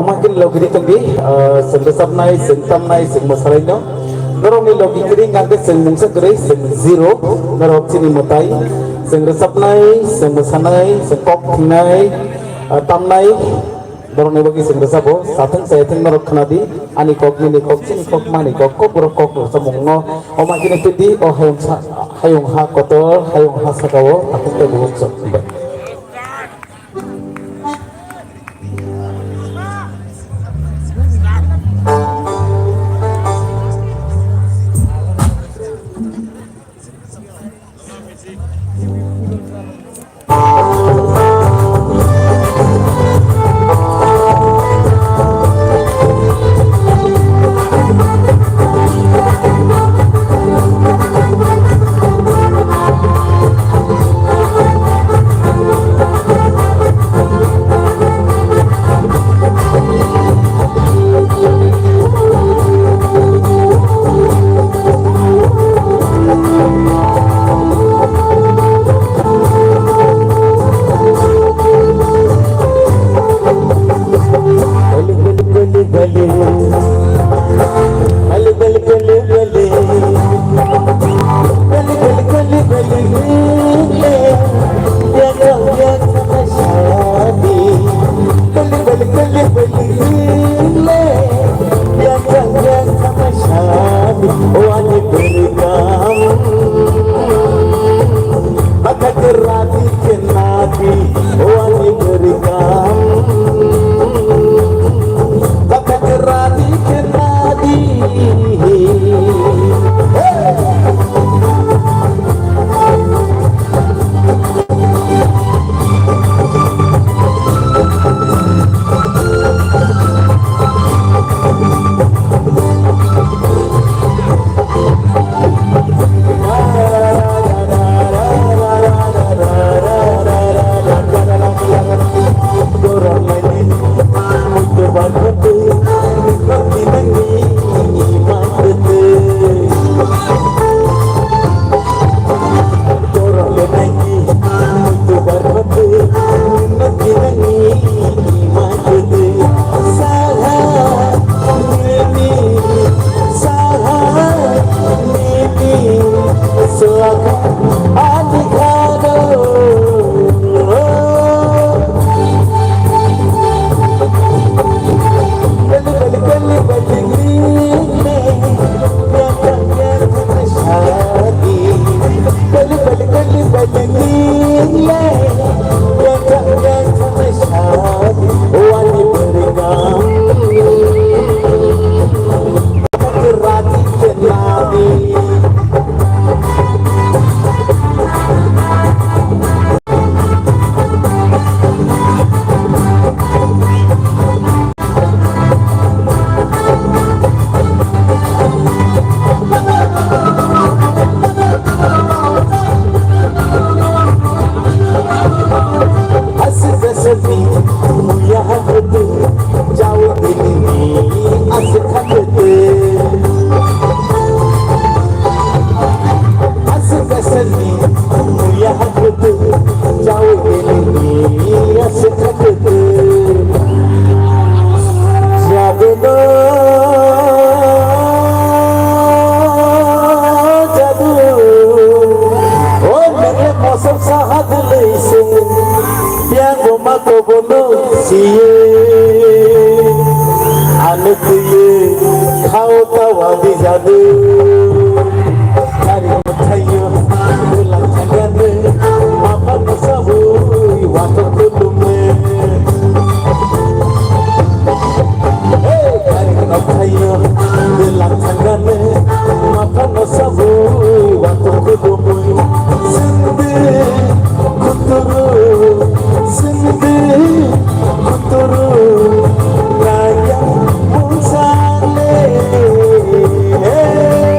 makin logiri tenggi sengesap nai sentam nai sengmasalai no norong ni logi kiri ngangke seng mungsa kiri seng zero norok sini mutai sengesap nai sengmasanai sengkok nai tam nai norong ni bagi sengesap bo sateng seteng norok khnadi ani kok ni kok sini kok mani kok buruk kok semung no o makin pedi o hayung ha kotor hayung ha sakawo takut te buruk sok Hey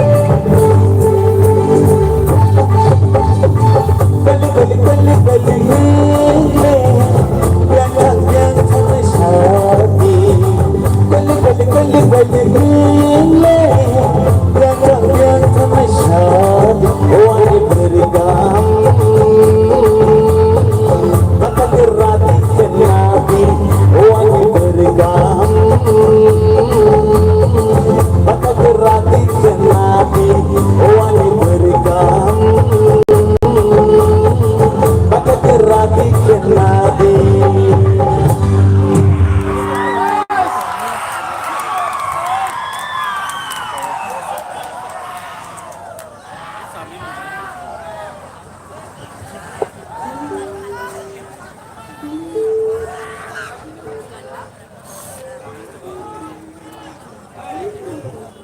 Maka kurati kenati wani berikan. Maka kurati kenati.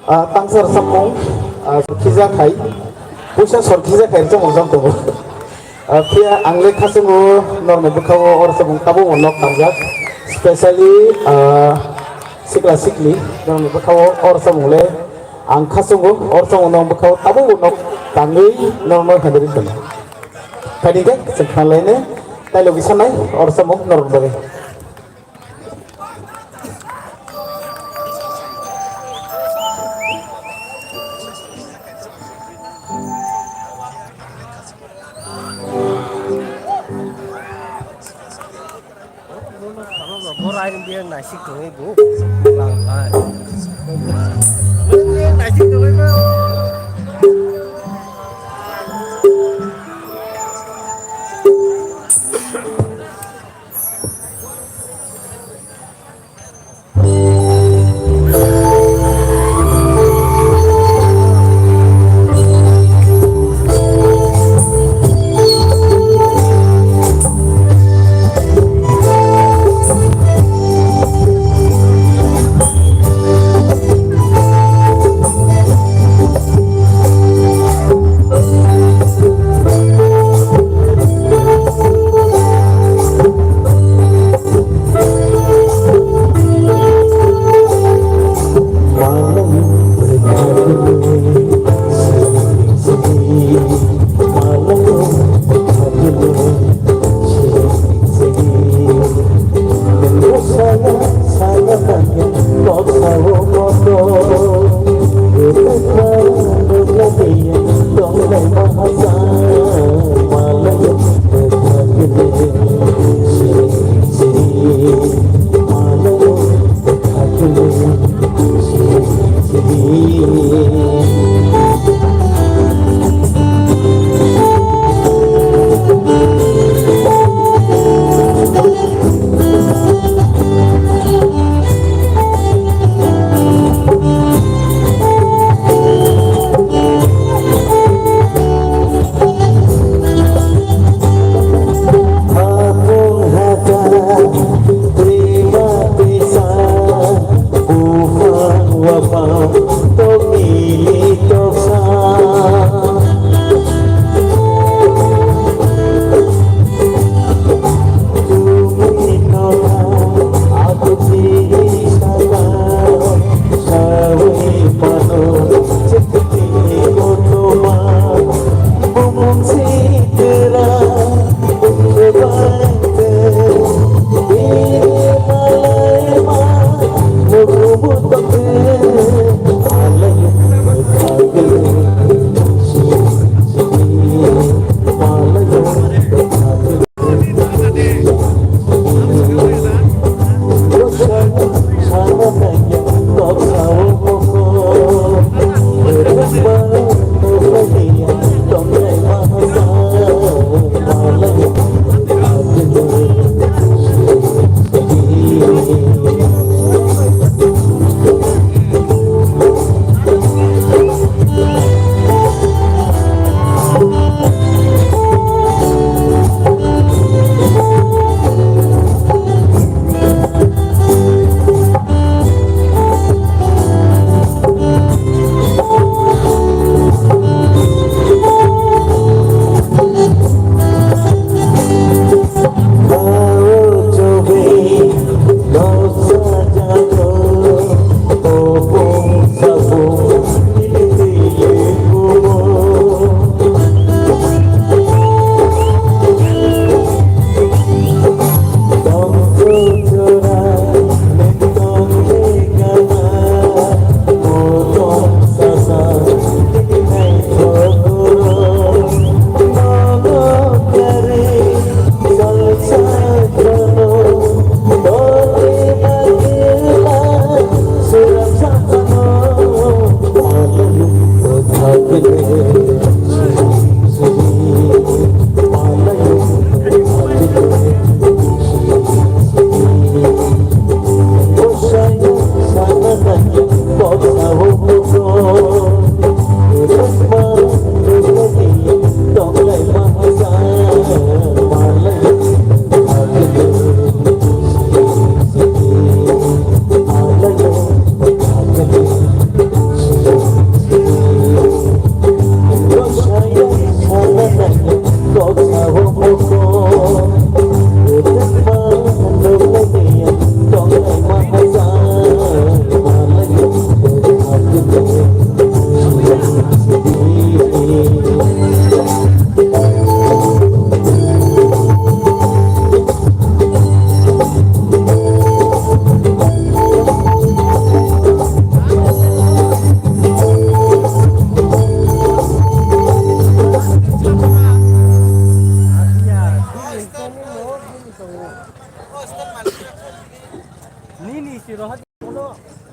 Tangsar semung sorkija khai puisa sorkija khai jong jong to pia angle khasungu norme bukhawo or semung tabu monok tangjak specially sikla sikli norme bukhawo or semungle ang khasungu or semung nong bukhawo tabu monok tangi norme khandiri tona kadiga sekhalene tailo bisanai or semung norme bage Borai dia nasi goreng bu, lang, nasi goreng bu.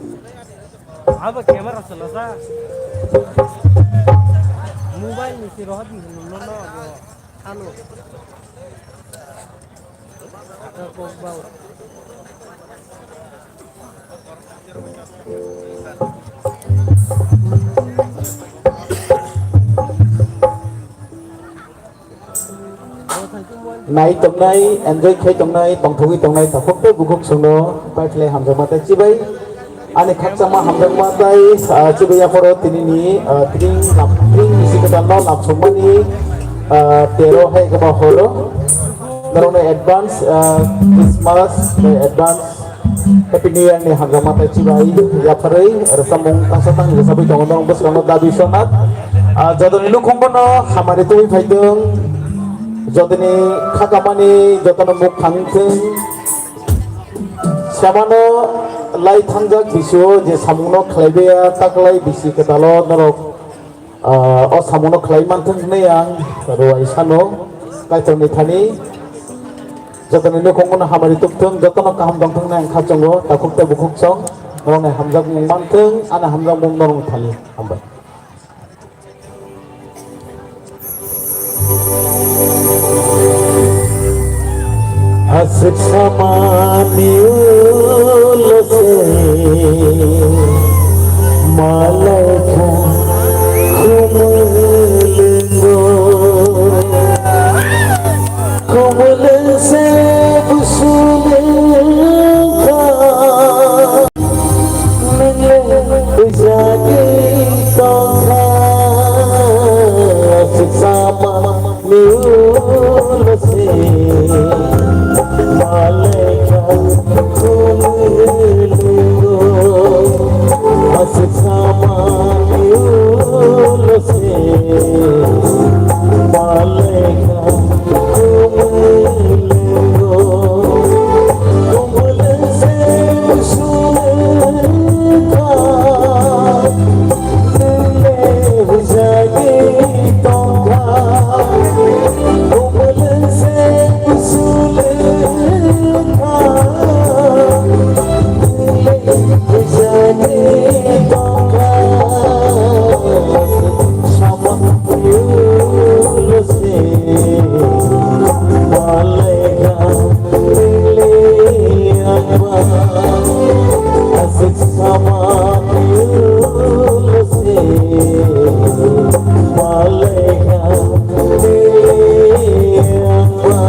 अब camera चला था mobile में से रोहत न hello आता को बाव Nai tông nai enjoy khai tông nai tông thú tông nai tập phúc bục khúc sung nó bay play ham jama tay chi bay ani khắc sama ham jama tay chi bay aporo tini tring lap tring isi kita no lap sumani tero hai ke bahoro narone advance Christmas advance Happy New Year ni ham jama tay chi bay ya parai rasamung kasatang sabi tong nong bos kang dabi sonat jadon ilu khongbono hamari tui phaidong jodini khakamani jotano muk thangthing samano lai thangjak bisio je samungno khlaibea taklai bisi ketalo norok o samungno khlai manthung nei ang roi sano kaitoni thani jotani nokongno hamari tukthung jotano kaham dongthung nang khachongo takukte bukhuk song norong hamjak mung manthung ana hamjak mung norong thali hambai Asik sama niulase malaikat kumulese busuleka menjadi tongka asik sama niulase malaikat kumulungo asik sama yulase malaikat kumulungo kumulase suleka nile jadi tongka kumulase suleka jadi tongka sama yulase malaikat pilih apa asik sama yulase malaikat pilih apa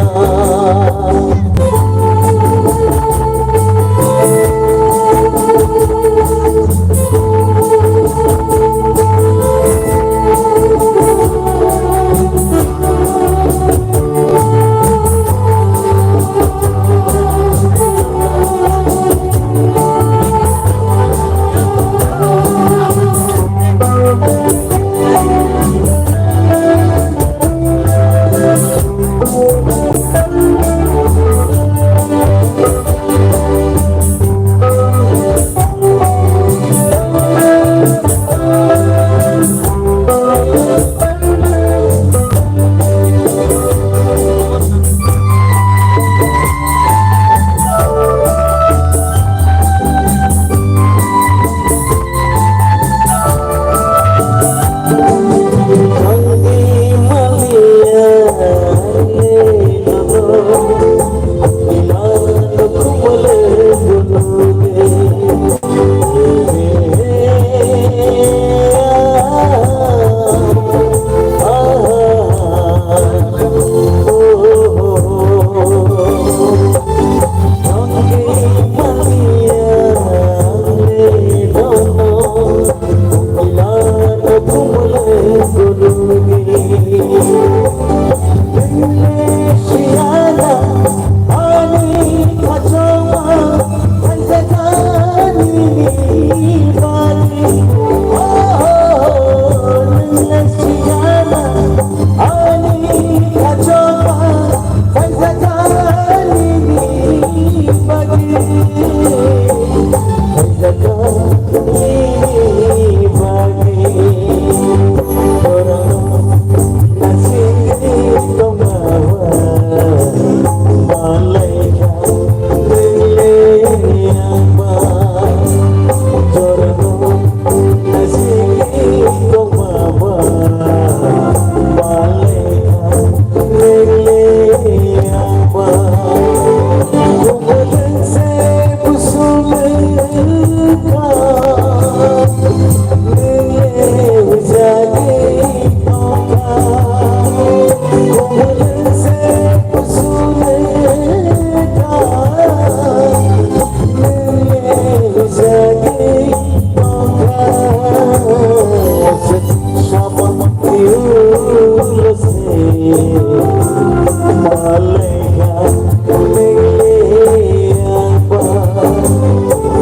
Malaya Niliyapa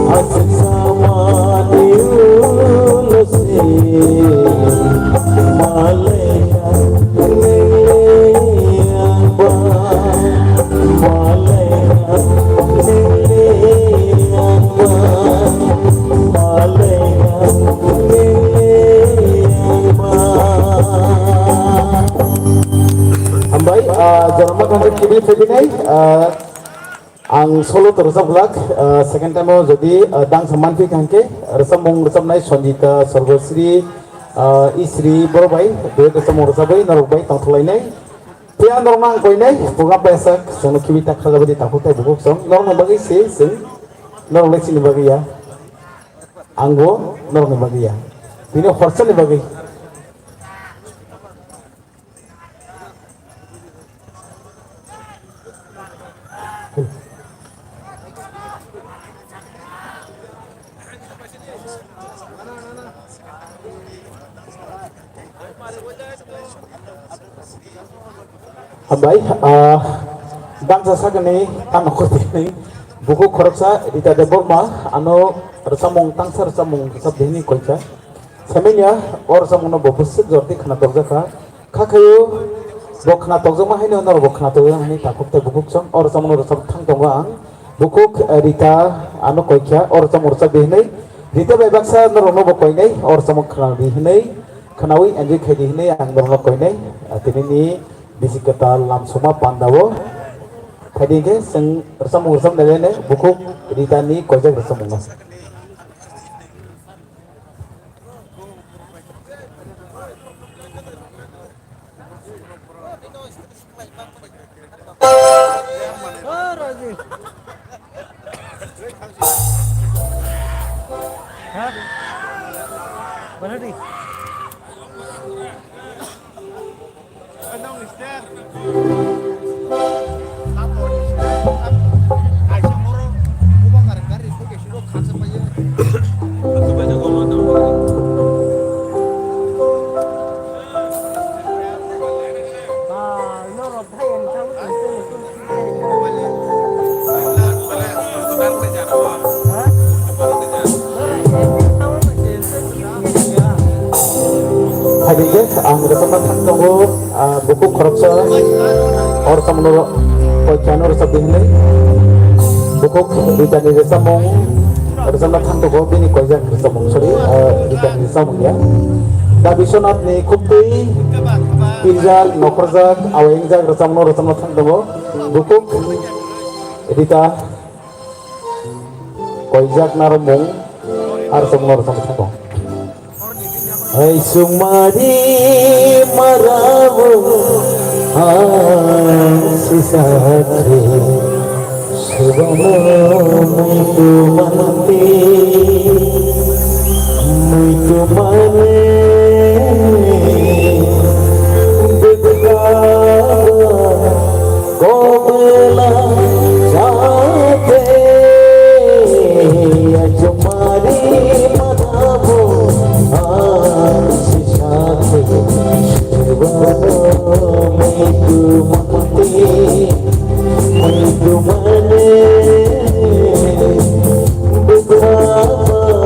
Asik sama diulasi Malaya Niliyapa Malaya Niliyapa Malaya Niliyapa Ambai, jangan makan kini fitting ang solo terusabulak second time jadi dang saman fi kanke resamung resamnai Sanjita Sarvasri Isri Borbai dua resamung resabai narubai tangtulainai tiang normang koinai buka pesak sanu kibita khagabadi takutai bukuk song normang bagi sing normang leksi ni bagi ya anggo normang bagi ya ini horsan ni bagi Baik, bang sasaga ni tanah koti ni buku korupsa di tada Burma, anu resamung tangsar resamung resab dini kolca. Semenya or resamung no bopusik jorti khana togja kakayo bok khana togja mah ini ono bok khana togja ini takuk te bukuk song or resamung resab thang tonga bukuk rita anu kolca or resamung resab dini rita bebaksa no rono bokoi nei or resamung khana dini khanawi enjoy khai dini ang rono koi nei tini ni bisikata lamsuma pandawo tadi ke seng resamung resam dari ne buku ditani kojak resamung mas Oh, Rozi. Hah? Mana nih? Tadi ke ang resam thang tongo buku korupsa or samno kochano resab dini buku ditani resamung resam thang tongo bini kojak resamung sorry ditani resamung ya da bisonat ni kupti pinjal nokorjak awengjak resamno thang tongo buku dita kojak naromung ar samno resam thang tongo Hai sumadi marabu sisatri subhana muitu mane begala kobela jate ajmari marabu Mane beberapa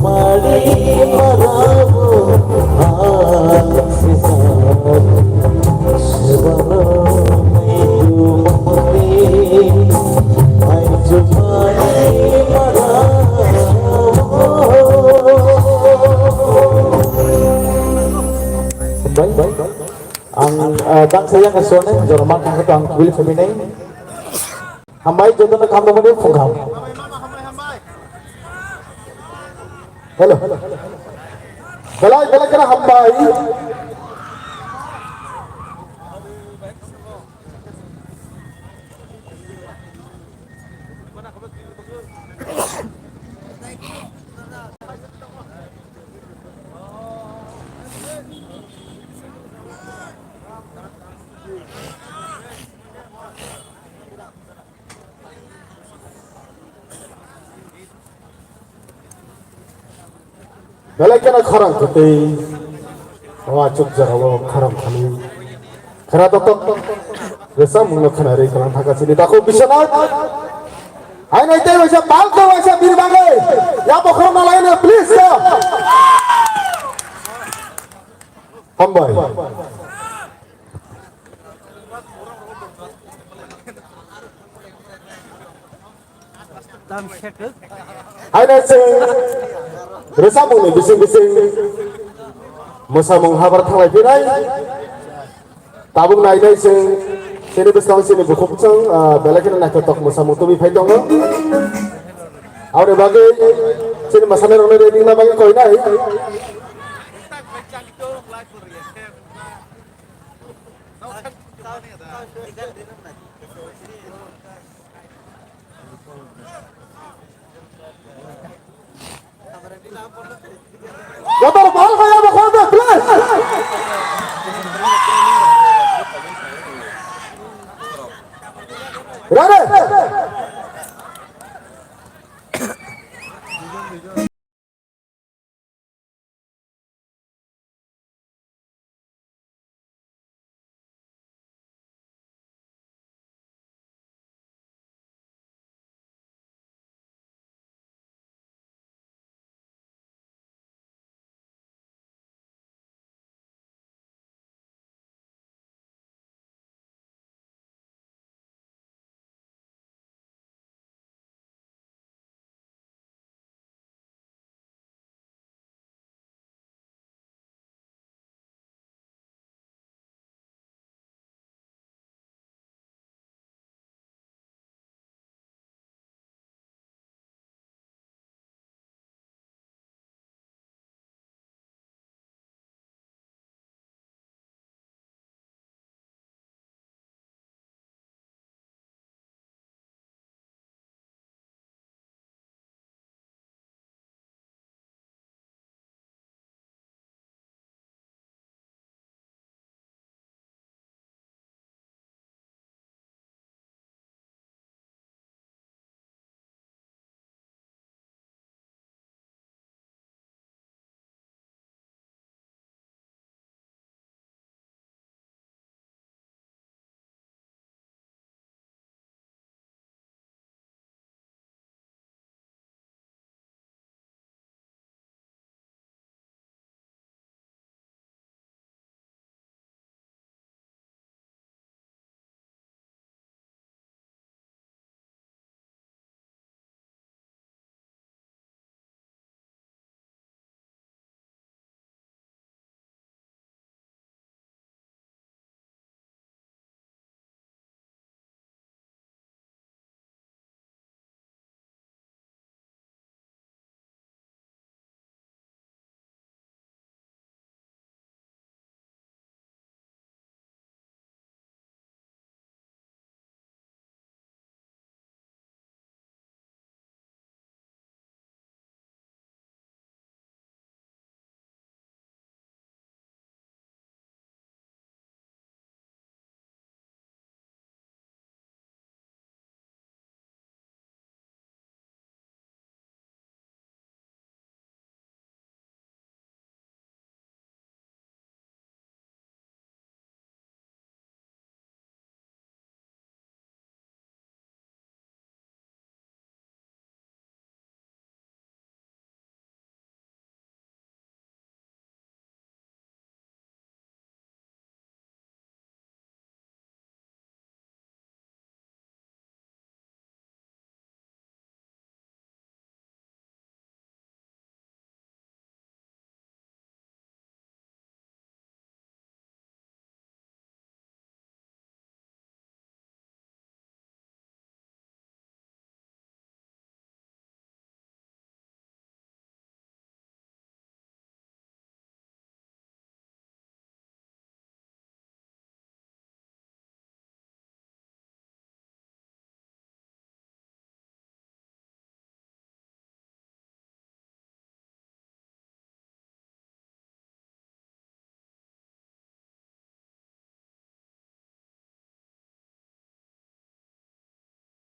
ಮಾಡಿ ಮರಾವು ಶಿವರೋ ಮೈಯು ಮಮತೆ ಮೈಜು ಮಾಡಿ ang bangsa yang kesone jorman ang itu ang kuil femine hambai jodoh nak kamu mana funggam hello belai belai kena hambai belai kena kharang kete awa cuk jarawa kharang khani khara totok resa mungno khana re kalang thaka sini dako bisanath hai nai te waisa bal to waisa bir bangai ya bokhor na lain please ya hambai hai nai se resa mungni bising-bising mosamung habar thanglai pinai tabung nainai sing sini besang sini bukupcang belakina nak totok mosamung tubi phai dong aure bagi sini masane rone reading na bagi koi nai Gator bal kaya bakal deh, please. Ready?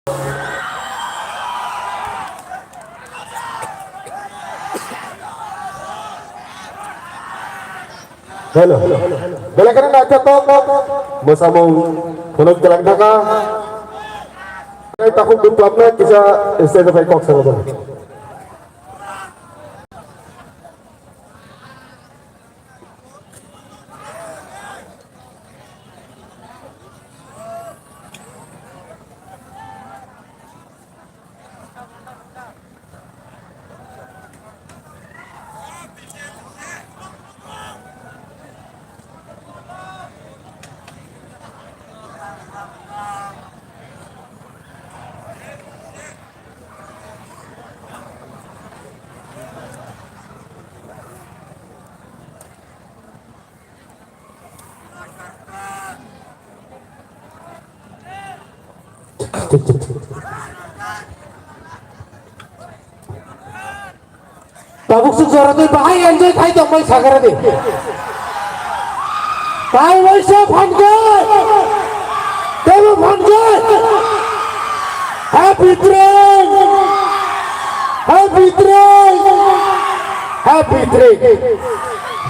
Hello. Belakangan nak cetok bersama Punuk Jalan Dhaka. Saya takut berkelapnya kisah istri sampai kok sama bang. Tabuk sejarah tu bahaya enjoy khai dong mai sagara de. Kai wai se phangkai. Temu phangkai. Happy train. Happy train. Happy train.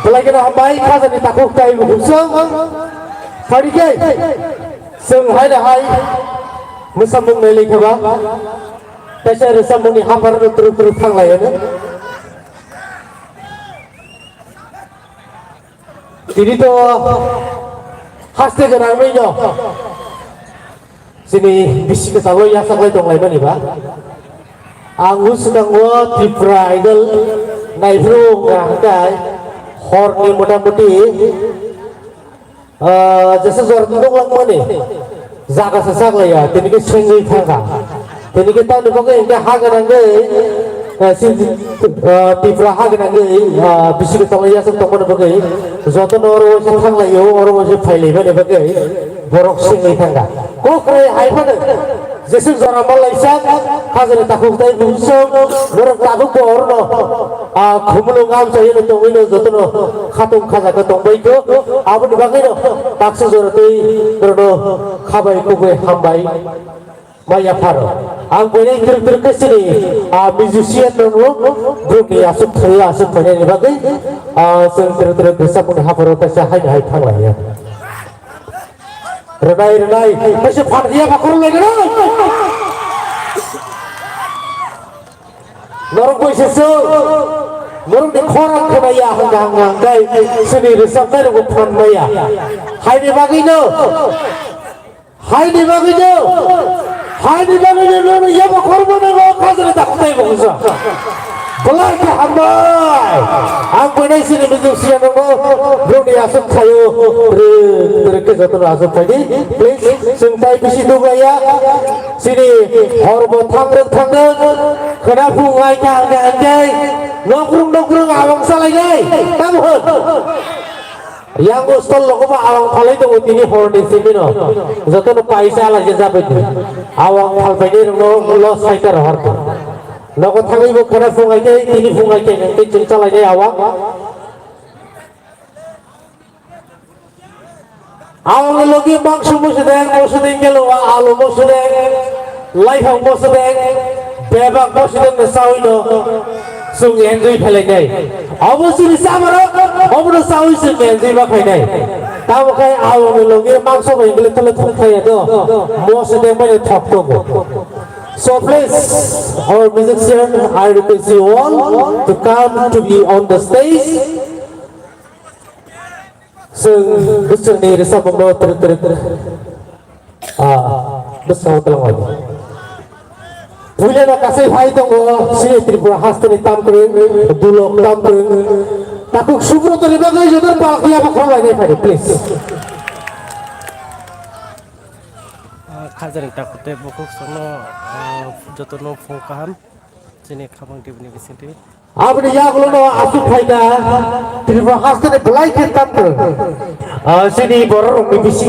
Belagi na hambai khaja ni takuk tai husang. Phari ke. Sung hai da hai. Musambung nei lei khaba. Taisa resambung ni hapar tru thanglai ne. Ini tu hasil kenamanya. Sini bisik kalau yang sampai tong lain ni ba. Angus sedang buat di bridal naik rumah kan. Horni muda-mudi. Jasa jual tu lang mana? Zaga sesak lah ya. Tini ke sengi thanga. Tini ke tahu ni bagai yang hagan angge. Tipra hagan angge. Bisik kalau yang sampai tong bagai. Zoto noro se thang lai yo oro se phailei bane bagai borok singai thanga ko kre hai phane jesu jara malai sak khazare takuk tai bungso borok takuk bor no khumlo ngam chai no tong no zoto no khatung khaja ko tong bai ko abun bagai no takse jora tei no khabai ko bai hambai Maya Faro, ang punya kira-kira kesini, musician dulu, grup ni asuk punya ni bagai, kira-kira bisa pun hafaro tasya hai thang lah ya. Renai, masih far dia bakal lagi dah. Norong kau sesu, norong di koran kena ya hang kai, sini resap kai aku pun maya. Hai ni bagai no, hai ni bagai no. Hai di mana ni mana ya berkorban dengan kaza tak tahu bangsa. Belai ke hambai. Aku ni sini musician aku, bro ni asal kayu, mereka jatuh asal tadi. Please, sentai bisi tu gaya. Sini hormat thang, kenapa ngai ngai, nongkrong awang salah ngai, kamu. Yang ustaz logo ba awang phalai to tini horni simino joto no paisa lage jabe awang phal paini no lo saiter horto logo thangai bo khara fungai ke tini fungai ke nte chingchalai ne awang logi mangsu musudeng gelo alu musudeng laifang musudeng bebak musudeng saoino sung enjoy phalai nei obosiri samaro obono sawi se enjoy ba khai nei tabo khai awang logi mangso bai gele tole thai do musudeng bai thok to go. So please, our musician, I request you all to come to be on the stage. Sung gusto ni resa mo ter besar telang lagi. Punya nak kasih hai tu sini Tripura Hasta ni tampering, dulu tampering. Takut subro terlibat lagi jodoh balkia bakal lagi please. Kajaring takutnya buku sono jatuh no fungkahan sini kabang di bini bisiti. Abdi ya kalau no asuk faida Tripura Hasta ni belai ke tampering. Sini borong bisi